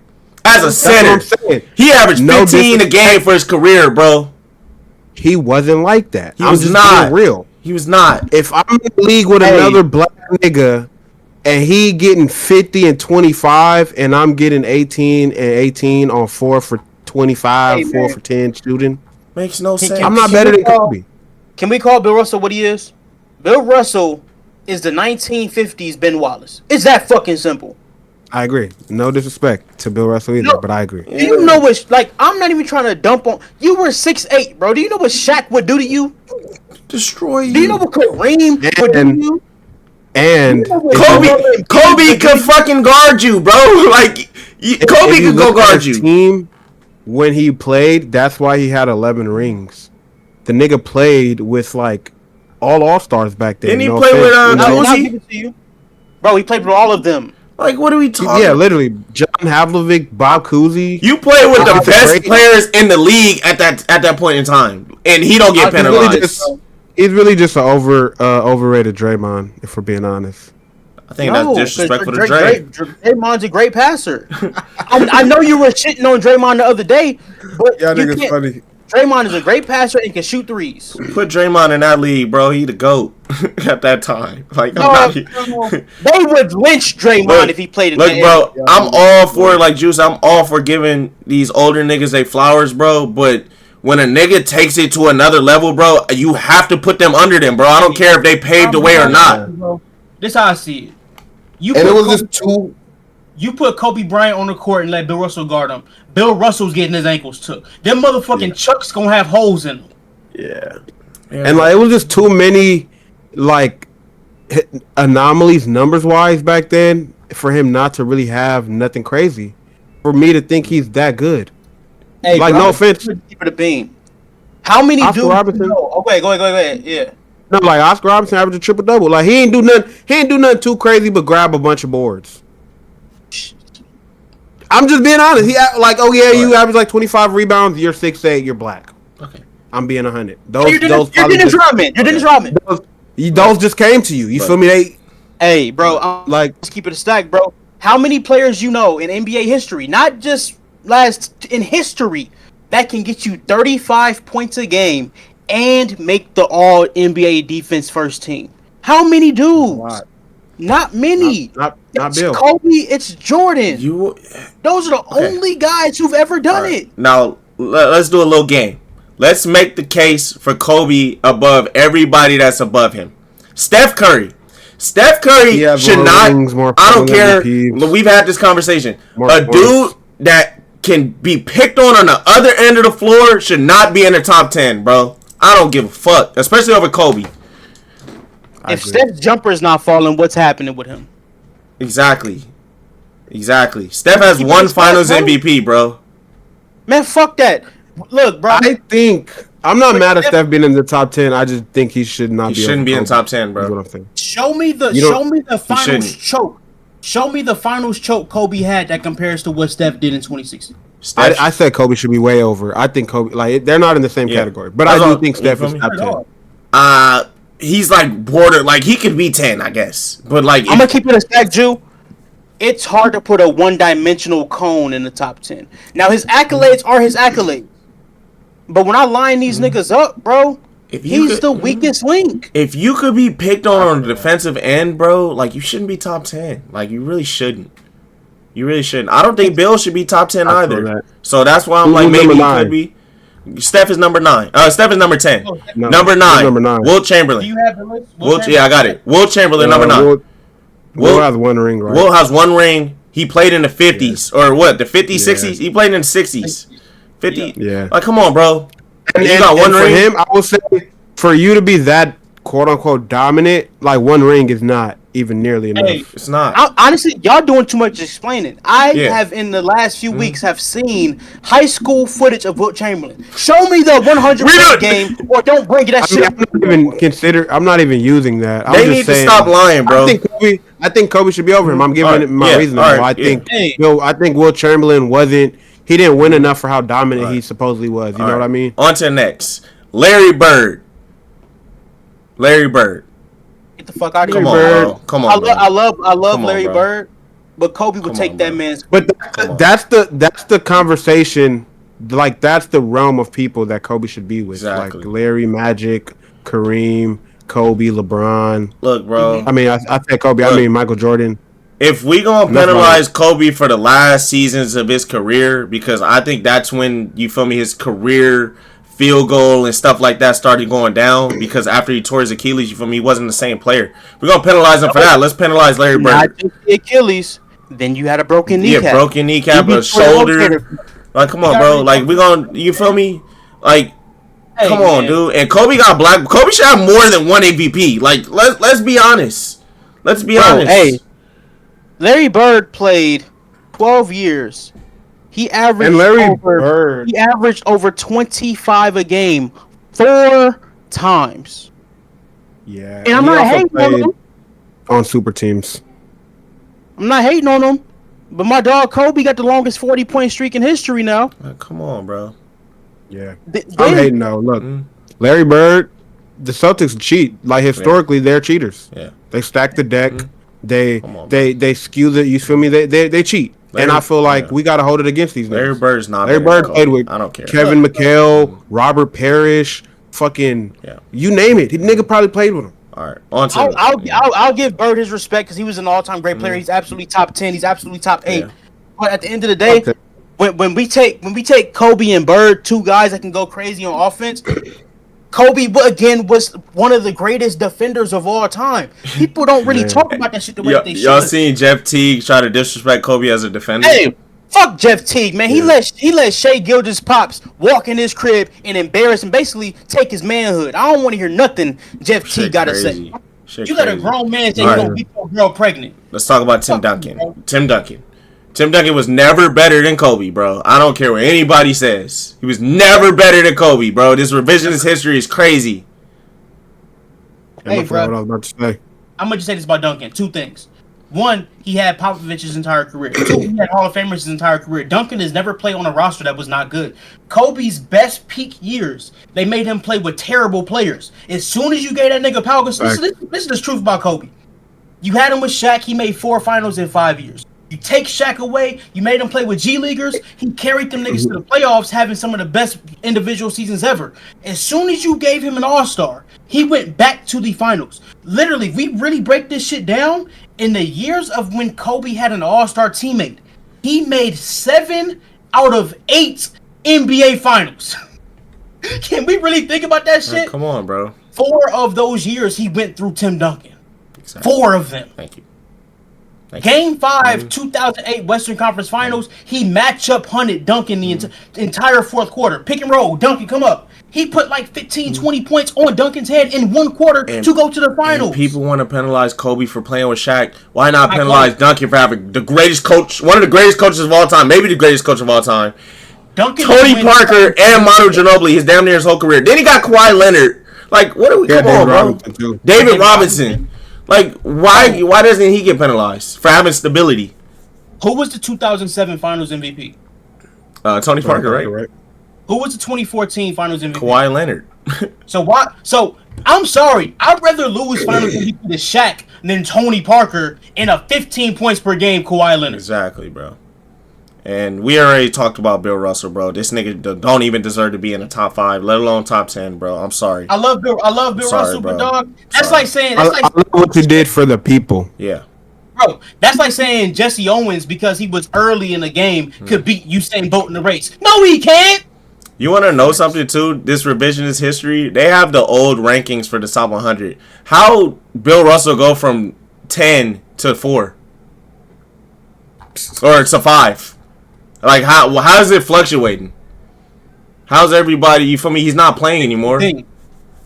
as a center. He averaged 15 a game for his career, bro. He wasn't like that. He was not real. He was not. If I'm in the league with another black nigga and he getting 50 and 25 and I'm getting 18 and 18 on 4 for 25, 4 for 10 shooting, makes no sense. I'm not better than Kobe. Can we call Bill Russell what he is? Bill Russell is the 1950s Ben Wallace. It's that fucking simple. I agree. No disrespect to Bill Russell either, but I agree. Do you know what? Like, I'm not even trying to dump on you. Were 6'8", bro. Do you know what Shaq would do to you? Destroy you. Do you know what Kareem would do to you? And Kobe could fucking guard you, bro. Like Kobe could go guard you. Team when he played, that's why he had 11 rings. The nigga played with like all stars back then. Didn't he play with Uzi? Bro, he played with all of them. Like, what are we talking? Yeah, literally, John Havlicek, Bob Cousy. You play with the best players in the league at that point in time, and he don't get penalized. He's really just an overrated Draymond, if we're being honest. I think that's disrespectful to Dre. Draymond's a great passer. I know you were shitting on Draymond the other day, but yeah, I think it's funny. Draymond is a great passer and can shoot threes. Put Draymond in that league, bro. He the GOAT at that time. Like, they would lynch Draymond if he played in the bro, I'm all for, like, Juice, I'm all for giving these older niggas their flowers, bro, but when a nigga takes it to another level, bro, you have to put them under them, bro. I don't care if they paved the way or not. This is how I see it. You put Kobe Bryant on the court and let Bill Russell guard him. Bill Russell's getting his ankles took. Them motherfucking Chucks gonna have holes in them. Yeah. And like it was just too many like anomalies numbers wise back then for him not to really have nothing crazy. For me to think he's that good. Hey, like bro, no offense. Keep it a bean. How many Oscar dudes? Robertson? Okay, go ahead. Yeah. No, like Oscar Robertson averaged a triple double. Like he ain't do nothing too crazy but grab a bunch of boards. I'm just being honest. He like, oh yeah, you average like 25 rebounds. You're 6'8", you're black. Okay, I'm being 100. You're Dennis Rodman. Those just came to you. You feel me? Hey, bro. Like, let's keep it a stack, bro. How many players you know in NBA history, not just in history, that can get you 35 points a game and make the All NBA defense first team? How many dudes? Not many. Not it's Bill. Kobe, it's Jordan. Those are the only guys who've ever done it. Now, let's do a little game. Let's make the case for Kobe above everybody that's above him. Steph Curry. Steph Curry should not. I don't care. We've had this conversation. Dude that can be picked on the other end of the floor should not be in the top 10, bro. I don't give a fuck. Especially over Kobe. If Steph's jumper is not falling, what's happening with him? Exactly. Steph has one Finals MVP, bro. Man, fuck that. Look, bro. I think I'm not mad at Steph being in the top 10. I just think he should not. He shouldn't be in the top 10, bro. That's what I'm saying. Show me the finals choke. Show me the finals choke Kobe had that compares to what Steph did in 2016. I said Kobe should be way over. I think Kobe, like, they're not in the same category, but I do think Steph is top 10. He's like border, like he could be 10, I guess. But like, I'm gonna keep it a stack, Jew. It's hard to put a one-dimensional cone in the top 10. Now his accolades are his accolades, but when I line these niggas up, bro, he's the weakest link. If you could be picked on the defensive end, bro, like you shouldn't be top 10. Like you really shouldn't. I don't think Bill should be top 10 either. So that's why I'm like maybe he could be. Steph is number 9. Steph is number 10. Number 9. Wilt Chamberlain. Do you have the list? Yeah, I got it. Wilt Chamberlain, number 9. Wilt has one ring, right? Wilt has one ring. He played in the 50s. Or what? The 50s, 60s? He played in the 60s. 50? Yeah. Like, come on, bro. And you got one ring? For him, I will say, for you to be that quote-unquote dominant, like, one ring is not even nearly enough. Hey, it's not. Honestly, y'all doing too much explaining. I have in the last few weeks have seen high school footage of Wilt Chamberlain. Show me the 100 game, or don't bring that shit. I'm not even using that. They need to stop lying, bro. I think Kobe should be over him. I'm giving it my reason. I think Wilt Chamberlain he didn't win enough for how dominant he supposedly was. You know what I mean? On to the next. Larry Bird. Get the fuck out of here, bro. Come on, I love Larry Bird, but Kobe would take that man's. But that's the conversation. Like that's the realm of people that Kobe should be with. Exactly. Like Larry, Magic, Kareem, Kobe, LeBron. Look, bro. I mean, I say Kobe. I mean Michael Jordan. If we gonna penalize Kobe for the last seasons of his career, because I think that's when, you feel me, his career field goal and stuff like that started going down, because after he tore his Achilles, you feel me, he wasn't the same player. We're gonna penalize him for that. Let's penalize Larry Bird. Not just the Achilles. Then you had a broken kneecap. Yeah, broken kneecap, a shoulder. Like, come on, bro. Like, we gonna, you feel me? Like, come on, dude. And Kobe got black. Kobe should have more than one MVP. Like, let's be honest. Let's be honest. Hey, Larry Bird played 12 years. He averaged He averaged over 25 a game 4 times. Yeah, and I'm not hating on him. On super teams. I'm not hating on him, but my dog Kobe got the longest 40-point streak in history now. Come on, bro. Yeah, I'm hating though. Look, Larry Bird, the Celtics cheat. Like historically, they're cheaters. Yeah, they stack the deck. They skew the. You feel me? They cheat. And I feel like we got to hold it against these niggas. Larry Bird's not. Larry Bird played with I don't care. Kevin McHale, Robert Parrish, fucking you name it. He nigga probably played with him. All right, on to I'll give Bird his respect because he was an all-time great player. He's absolutely top 10. He's absolutely top 8. Yeah. But at the end of the day, when we take Kobe and Bird, two guys that can go crazy on offense. Kobe, again, was one of the greatest defenders of all time. People don't really talk about that shit the way they should. Y'all seen Jeff Teague try to disrespect Kobe as a defender? Hey, fuck Jeff Teague, man. He let Shai Gilgeous-Pops walk in his crib and embarrass and basically take his manhood. I don't want to hear nothing Jeff Teague got to say. You let a grown man say you don't get your girl pregnant. Let's talk about Tim Duncan. Tim Duncan was never better than Kobe, bro. I don't care what anybody says. He was never better than Kobe, bro. This revisionist history is crazy. Hey, bro. What I was about to say. I'm going to just say this about Duncan. 2 things. 1, he had Popovich's entire career. 2, he had Hall of Famers his entire career. Duncan has never played on a roster that was not good. Kobe's best peak years, they made him play with terrible players. As soon as you gave that nigga power, this is the truth about Kobe. You had him with Shaq. He made 4 finals in 5 years. You take Shaq away, you made him play with G Leaguers, he carried them niggas to the playoffs, having some of the best individual seasons ever. As soon as you gave him an all-star, he went back to the finals. Literally, we really break this shit down. In the years of when Kobe had an all-star teammate, he made 7 out of 8 NBA finals. Can we really think about that shit? Come on, bro. 4 of those years he went through Tim Duncan. Exactly. 4 of them. Thank you. Game 5, 2008 Western Conference Finals, he matchup hunted Duncan the entire 4th quarter. Pick and roll, Duncan, come up. He put like 15, 20 points on Duncan's head in 1 quarter to go to the finals. People want to penalize Kobe for playing with Shaq. Why not penalize Duncan for having the greatest coach, one of the greatest coaches of all time, maybe the greatest coach of all time? Duncan Tony Parker and Manu Ginobili, his damn near his whole career. Then he got Kawhi Leonard. Like, what are we? Come on, bro. David Robinson. Like, why doesn't he get penalized for having stability? Who was the 2007 Finals MVP? Tony Parker, right? Who was the 2014 Finals MVP? Kawhi Leonard. So I'm sorry. I'd rather lose Finals MVP to Shaq than Tony Parker in a 15 points per game Kawhi Leonard. Exactly, bro. And we already talked about Bill Russell, bro. This nigga don't even deserve to be in the top 5, let alone top 10, bro. I'm sorry. I love Bill Russell, bro. But dog, that's like saying I love what you did for the people. Yeah. Bro, that's like saying Jesse Owens, because he was early in the game, could beat Usain Bolt in the race. No, he can't. You want to know something, too? This revisionist history, they have the old rankings for the top 100. How Bill Russell go from 10 to 4? Or to 5? Like, how is it fluctuating? How's everybody, you feel me? He's not playing anymore.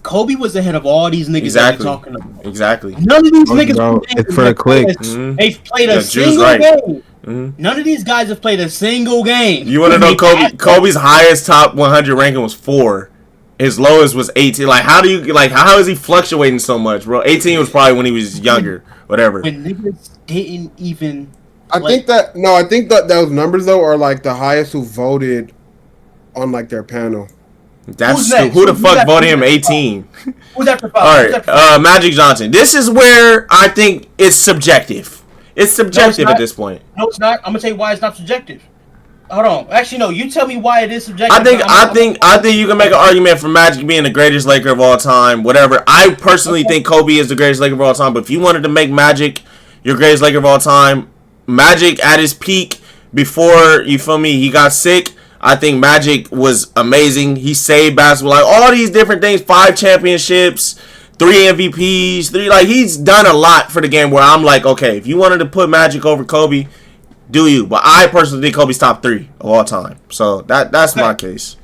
Kobe was ahead of all these niggas that we're talking about. Exactly. None of these niggas it's for the clicks. They've played a single game. None of these guys have played a single game. You want to know Kobe's highest top 100 ranking was 4. His lowest was 18. Like, how is he fluctuating so much, bro? 18 was probably when he was younger. Whatever. When niggas didn't even... I think that those numbers though are like the highest who voted on like their panel. That's who the fuck voted him 18. Who's after 5? All right, Magic Johnson. This is where I think it's subjective. It's subjective at this point. No, it's not. I'm gonna tell you why it's not subjective. Hold on. Actually, no. You tell me why it is subjective. I think you can make an argument for Magic being the greatest Laker of all time. Whatever. I personally think Kobe is the greatest Laker of all time. But if you wanted to make Magic your greatest Laker of all time, Magic at his peak before, you feel me, he got sick. I think Magic was amazing. He saved basketball, like all these different things. 5 championships, 3 MVPs, he's done a lot for the game. Where I'm like, okay, if you wanted to put Magic over Kobe, do you? But I personally think Kobe's top 3 of all time. So that's my case.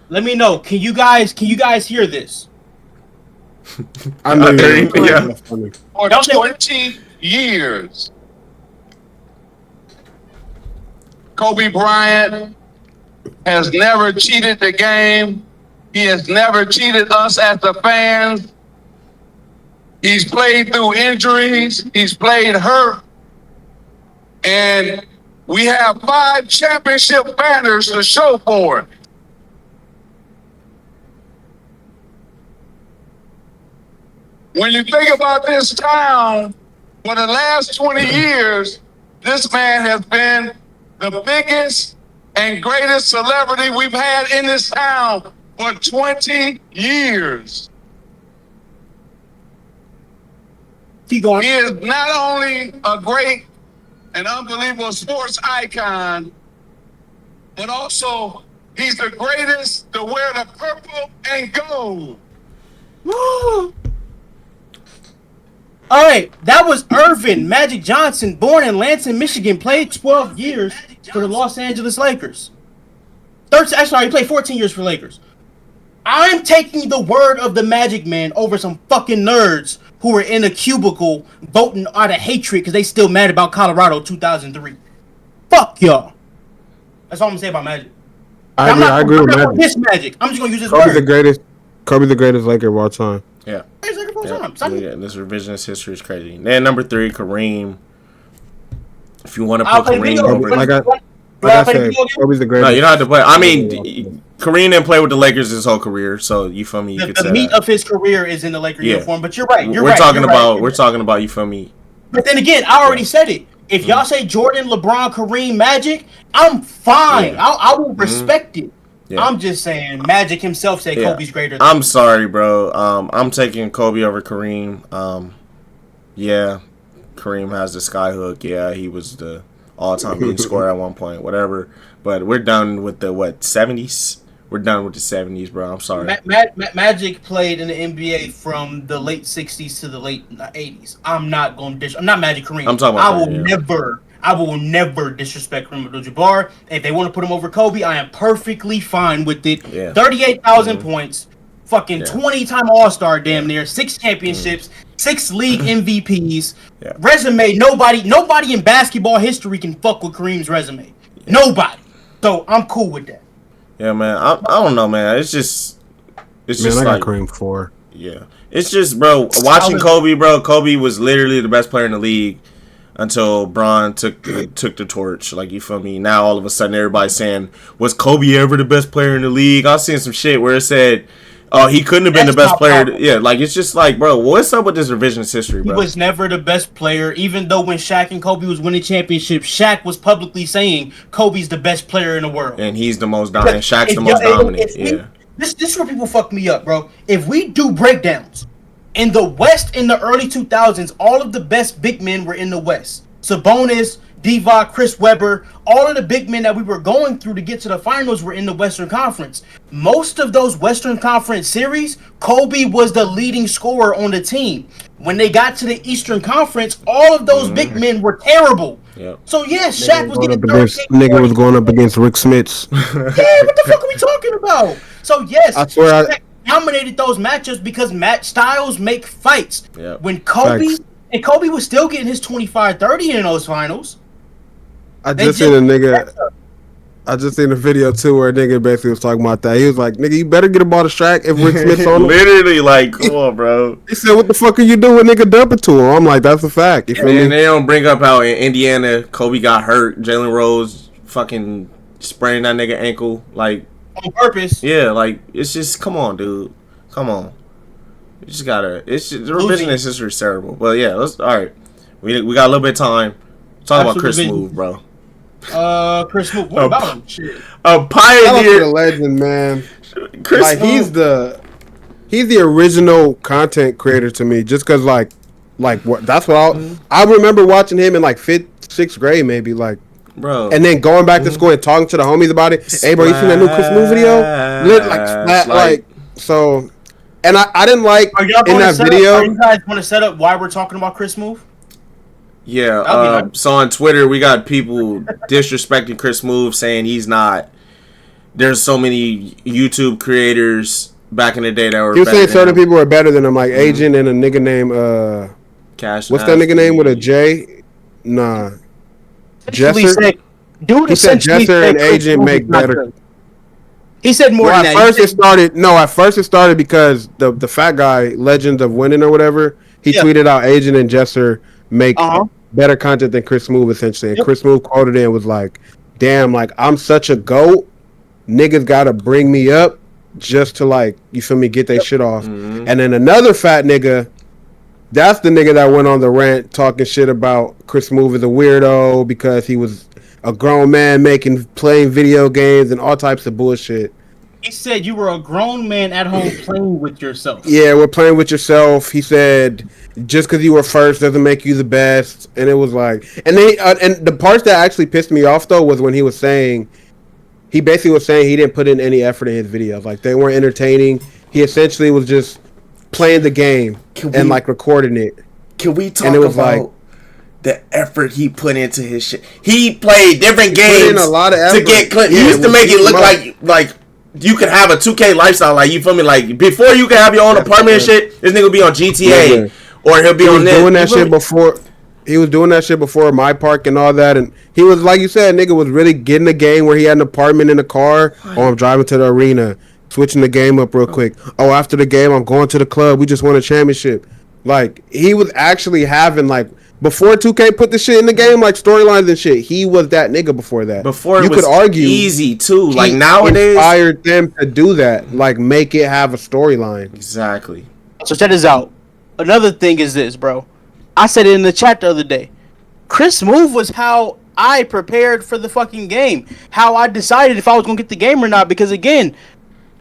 Let me know. Can you guys hear this? I know yeah. For 20 years, Kobe Bryant has never cheated the game. He has never cheated us as the fans. He's played through injuries. He's played hurt. And we have 5 championship banners to show for it. When you think about this town, for the last 20 years, this man has been the biggest and greatest celebrity we've had in this town for 20 years. Keep going. He is not only a great and unbelievable sports icon, but also he's the greatest to wear the purple and gold. Woo! All right, that was Irvin Magic Johnson, born in Lansing, Michigan, played 12 years for the Los Angeles Lakers. He played 14 years for Lakers. I'm taking the word of the Magic Man over some fucking nerds who were in a cubicle voting out of hatred because they still mad about Colorado 2003. Fuck y'all. That's all I'm gonna say about Magic. I agree with Magic. This Magic. I'm just gonna use this Kobe's word. Kobe's the greatest Laker of all time. Yeah. Yeah, this revisionist history is crazy. Then number 3, Kareem. If you want to put Kareem over, like I said, Kobe's the greatest. No, you don't have to play. I mean, Kareem didn't play with the Lakers his whole career, so you feel me. The meat of his career is in the Laker uniform, but you're right. We're talking about you feel me. But then again, I already said it. If y'all say Jordan, LeBron, Kareem, Magic, I'm fine. Yeah. I will respect it. Yeah. I'm just saying, Magic himself said Kobe's greater than I'm sorry, bro. I'm taking Kobe over Kareem. Yeah, Kareem has the skyhook. Yeah, he was the all-time leading scorer at one point, whatever. But we're done with the, 70s? We're done with the 70s, bro. I'm sorry. Magic played in the NBA from the late 60s to the late 80s. I'm not Magic Kareem. I'm talking about I will never disrespect Kareem Abdul-Jabbar. If they want to put him over Kobe, I am perfectly fine with it. Yeah. 38,000 points, fucking 20-time All-Star damn near, 6 championships, 6 league MVPs. Yeah. Resume, nobody in basketball history can fuck with Kareem's resume. Yeah. Nobody. So I'm cool with that. Yeah, man. I don't know, man. It's just I got Kareem 4. Yeah. It's just, bro, watching Kobe, bro, Kobe was literally the best player in the league until Bron took the torch. Like, you feel me? Now all of a sudden everybody's saying, was Kobe ever the best player in the league? I was seeing some shit where it said, oh, he couldn't have been the best player. Yeah, like, it's just like, bro, what's up with this revisionist history, bro? He was never the best player, even though when Shaq and Kobe was winning championships, Shaq was publicly saying Kobe's the best player in the world. And he's the most dominant. Shaq's the most dominant. Yeah. This is where people fuck me up, bro. If we do breakdowns, in the West in the early 2000s, all of the best big men were in the West. Sabonis, Divac, Chris Webber, all of the big men that we were going through to get to the finals were in the Western Conference. Most of those Western Conference series, Kobe was the leading scorer on the team. When they got to the Eastern Conference, all of those big men were terrible. Yep. So, yeah, Shaq was getting nigga was going up against Rick Smits. Yeah, what the fuck are we talking about? So, yes, I swear Shaq dominated those matchups because match styles make fights. Yep. When Kobe was still getting his 25-30 in those finals. I just seen a video too where a nigga basically was talking about that. He was like, "Nigga, you better get a ball to Shaq if Rick Smith's on him." Literally, like, come on, bro. He said, "What the fuck are you doing, nigga? Dump it to him." I'm like, "That's a fact." And they don't bring up how in Indiana Kobe got hurt. Jalen Rose fucking spraining that nigga ankle, like on purpose. Yeah, like it's just come on, dude. Come on. You just gotta. It's just, the revisionist history is terrible. But yeah, all right. We got a little bit of time. Talk about Chris Smooth, bro. Chris Smooth. What about him? Shit. A pioneer, the legend, man. Chris Like Smooth. he's the original content creator to me. Just because like what that's what I remember watching him in like 5th, 6th grade maybe like. Bro, and then going back to school and talking to the homies about it. Hey, bro, you seen that new Chris Smooth video? Like so. And I didn't like in that video. Are you guys want to set up why we're talking about Chris Smooth? Yeah. So on Twitter, we got people disrespecting Chris Smooth, saying he's not. There's so many YouTube creators back in the day that were. He was saying certain people were better than him, like Agent and a nigga named Cash. What's that nigga name with a J? Nah. Jesser. He said Jesser and Agent make better. He said more than that. At first it started because the fat guy, Legends of Winning or whatever, he tweeted out Agent and Jesser make better content than Chris Smooth essentially. And Chris Smooth quoted it and was like, damn, like I'm such a GOAT. Niggas gotta bring me up just to like, you feel me, get their shit off. And then another fat nigga, that's the nigga that went on the rant talking shit about Chris Smooth as a weirdo because he was a grown man playing video games and all types of bullshit. He said you were a grown man at home playing with yourself. Yeah, we're playing with yourself. He said just because you were first doesn't make you the best. And it was like, and then and the parts that actually pissed me off though was when he was saying, he basically was saying he didn't put in any effort in his videos. Like they weren't entertaining. He essentially was just playing the game and like recording it. Can we talk about the effort he put into his shit? He played different games a lot of effort to get clips. He used to make it look like you could have a 2K lifestyle. Like, you feel me? Like, before you could have your own apartment and shit, this nigga will be on GTA or he'll be on this. Doing that shit before. He was doing that shit before My Park and all that, and he was, like you said, nigga was really getting a game where he had an apartment in the car. Oh, I'm driving to the arena, switching the game up real quick. Oh, after the game, I'm going to the club. We just won a championship. Like, he was actually having, like, before 2K put the shit in the game, like storylines and shit, he was that nigga before that. Before you could argue easy too. Like nowadays, inspired them to do that, like make it have a storyline. Exactly. So check this out. Another thing is this, bro. I said it in the chat the other day. Chris Smooth was how I prepared for the fucking game. How I decided if I was gonna get the game or not. Because again,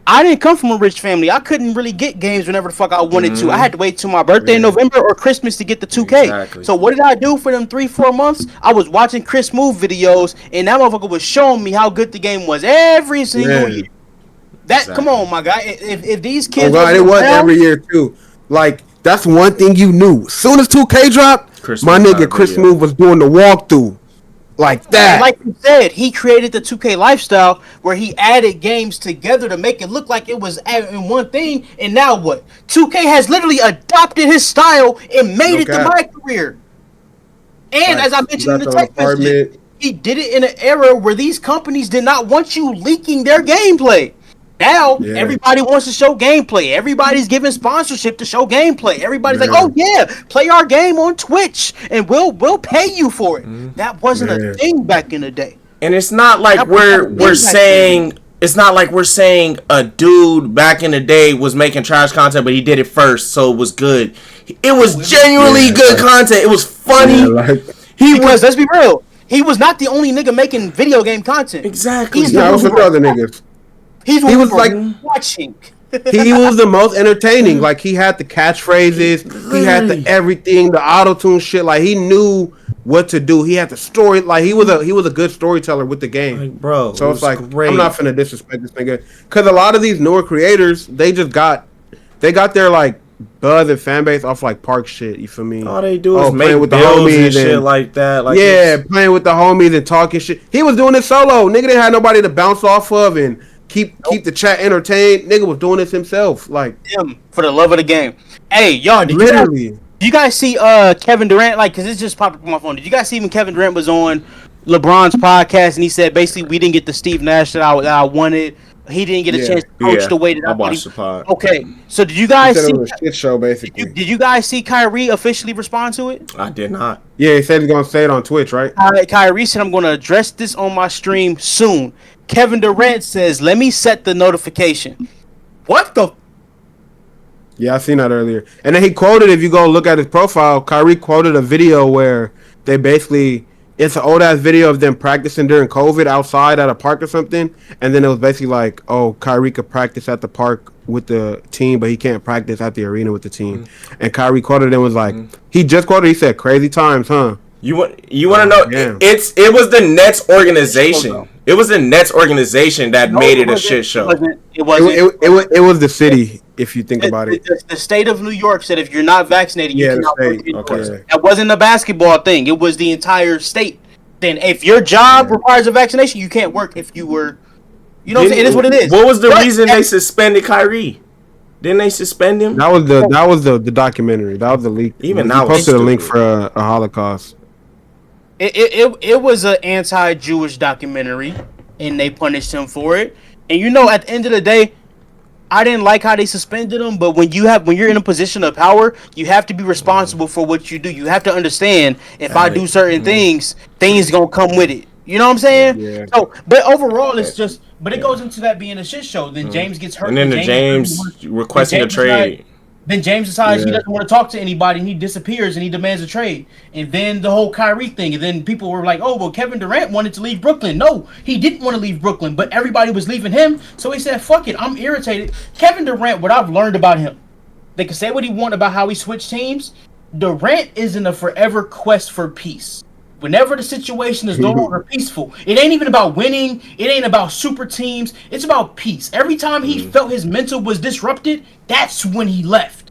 I didn't come from a rich family. I couldn't really get games whenever the fuck I wanted to. I had to wait till my birthday in November or Christmas to get the 2K. Exactly. So what did I do for them 3-4 months? I was watching Chris Smooth videos, and that motherfucker was showing me how good the game was every single year. Come on, my guy. If these kids, it was every year too. Like that's one thing you knew. As soon as 2K dropped, my nigga Chris Smooth was doing the walkthrough. Like that. Like you said, he created the 2K lifestyle where he added games together to make it look like it was in one thing. And now what? 2K has literally adopted his style and made it to my career. And as I mentioned in the text message, he did it in an era where these companies did not want you leaking their gameplay. Now, everybody wants to show gameplay. Everybody's giving sponsorship to show gameplay. Everybody's like, oh, yeah, play our game on Twitch, and we'll pay you for it. That wasn't a thing back in the day. And it's not like we're saying... It's not like we're saying a dude back in the day was making trash content, but he did it first, so it was good. It was genuinely good content. It was funny. Let's be real. He was not the only nigga making video game content. Exactly. He's not with other niggas. He was like watching. He was the most entertaining. Like he had the catchphrases, he had the everything, the auto-tune shit. Like he knew what to do. He had the story. Like he was a good storyteller with the game, like, bro. So it's like great. I'm not finna disrespect this nigga because a lot of these newer creators, they got their like buzz and fan base off like park shit. You feel me? All they do is make with the homies and shit like that. Like playing with the homies and talking shit. He was doing it solo. Nigga didn't have nobody to bounce off of and keep the chat entertained. Nigga was doing this himself, like him for the love of the game. Hey, y'all, did you guys see Kevin Durant? Like, cause it just popped up on my phone. Did you guys see when Kevin Durant was on LeBron's podcast and he said basically we didn't get the Steve Nash that I wanted. He didn't get a chance to coach the way that I watched the pod. Okay, so did you guys see? It was a shit show, basically. Did you guys see Kyrie officially respond to it? I did not. Yeah, he said he's gonna say it on Twitch, right? Kyrie said I'm gonna address this on my stream soon. Kevin Durant says, "Let me set the notification." What the? Yeah, I seen that earlier. And then he quoted, if you go look at his profile, Kyrie quoted a video where they basically it's an old ass video of them practicing during COVID outside at a park or something, and then it was basically like, oh, Kyrie could practice at the park with the team, but he can't practice at the arena with the team. And Kyrie quoted and was like, he just quoted, he said, "Crazy times, huh?" You want to know? Damn. It was the Nets organization. It was the Nets organization that made it a shit show. It wasn't. It was the city. If you think about it, the state of New York said if you're not vaccinated, you cannot work indoors. Okay. That wasn't a basketball thing. It was the entire state. Then if your job requires a vaccination, you can't work if you were. You know what I'm saying? It is what it is. What was the reason they suspended Kyrie? Didn't they suspend him? That was the documentary. That was the leak. Even he now, posted a link for a Holocaust. It was an anti-Jewish documentary, and they punished him for it. And you know, at the end of the day, I didn't like how they suspended him. But when you're in a position of power, you have to be responsible for what you do. You have to understand if I do certain things gonna come with it. You know what I'm saying? Yeah. So, but overall, it's just. But it goes into that being a shit show. Then James gets hurt. And then James requesting a trade. Then James decides he doesn't want to talk to anybody, and he disappears, and he demands a trade. And then the whole Kyrie thing, and then people were like, "Oh, well, Kevin Durant wanted to leave Brooklyn." No, he didn't want to leave Brooklyn, but everybody was leaving him, so he said, "Fuck it, I'm irritated." Kevin Durant, what I've learned about him, they can say what he want about how he switched teams. Durant is in a forever quest for peace. Whenever the situation is no longer peaceful, it ain't even about winning. It ain't about super teams. It's about peace. Every time he felt his mental was disrupted, that's when he left.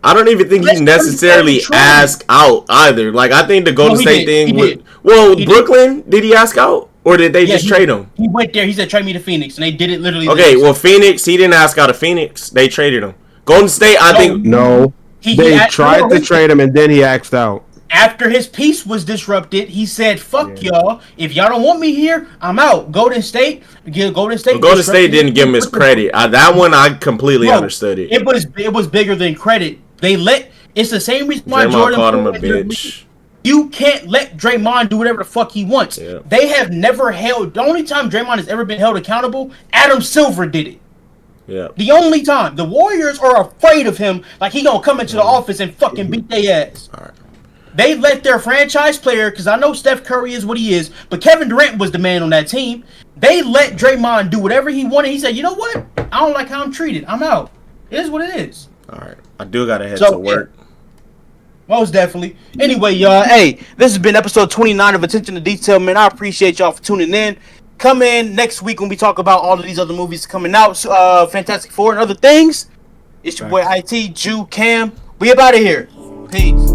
I don't even think he necessarily asked out either. Like, I think the Golden State thing was... Well, Brooklyn, did he ask out? Or did they just trade him? He went there. He said, trade me to Phoenix. And they did it literally. Okay, well, Phoenix, he didn't ask out of Phoenix. They traded him. Golden State, I think... No. They tried to trade him, and then he asked out. After his peace was disrupted, he said, "Fuck y'all. If y'all don't want me here, I'm out." Golden State Golden State didn't give him his credit. That one I completely understood it. It was bigger than credit. It's the same reason why Draymond Jordan called him a bitch. You can't let Draymond do whatever the fuck he wants. Yeah. They have never held. The only time Draymond has ever been held accountable, Adam Silver did it. Yeah. The only time the Warriors are afraid of him, like he gonna come into the office and fucking beat their ass. All right. They let their franchise player, because I know Steph Curry is what he is, but Kevin Durant was the man on that team. They let Draymond do whatever he wanted. He said, "You know what? I don't like how I'm treated. I'm out. It is what it is." All right. I do got to head to work. Most definitely. Anyway, y'all, hey, this has been episode 29 of Attention to Detail, man. I appreciate y'all for tuning in. Come in next week when we talk about all of these other movies coming out, Fantastic Four and other things. It's your boy IT, Jew, Cam. We up out of here. Peace.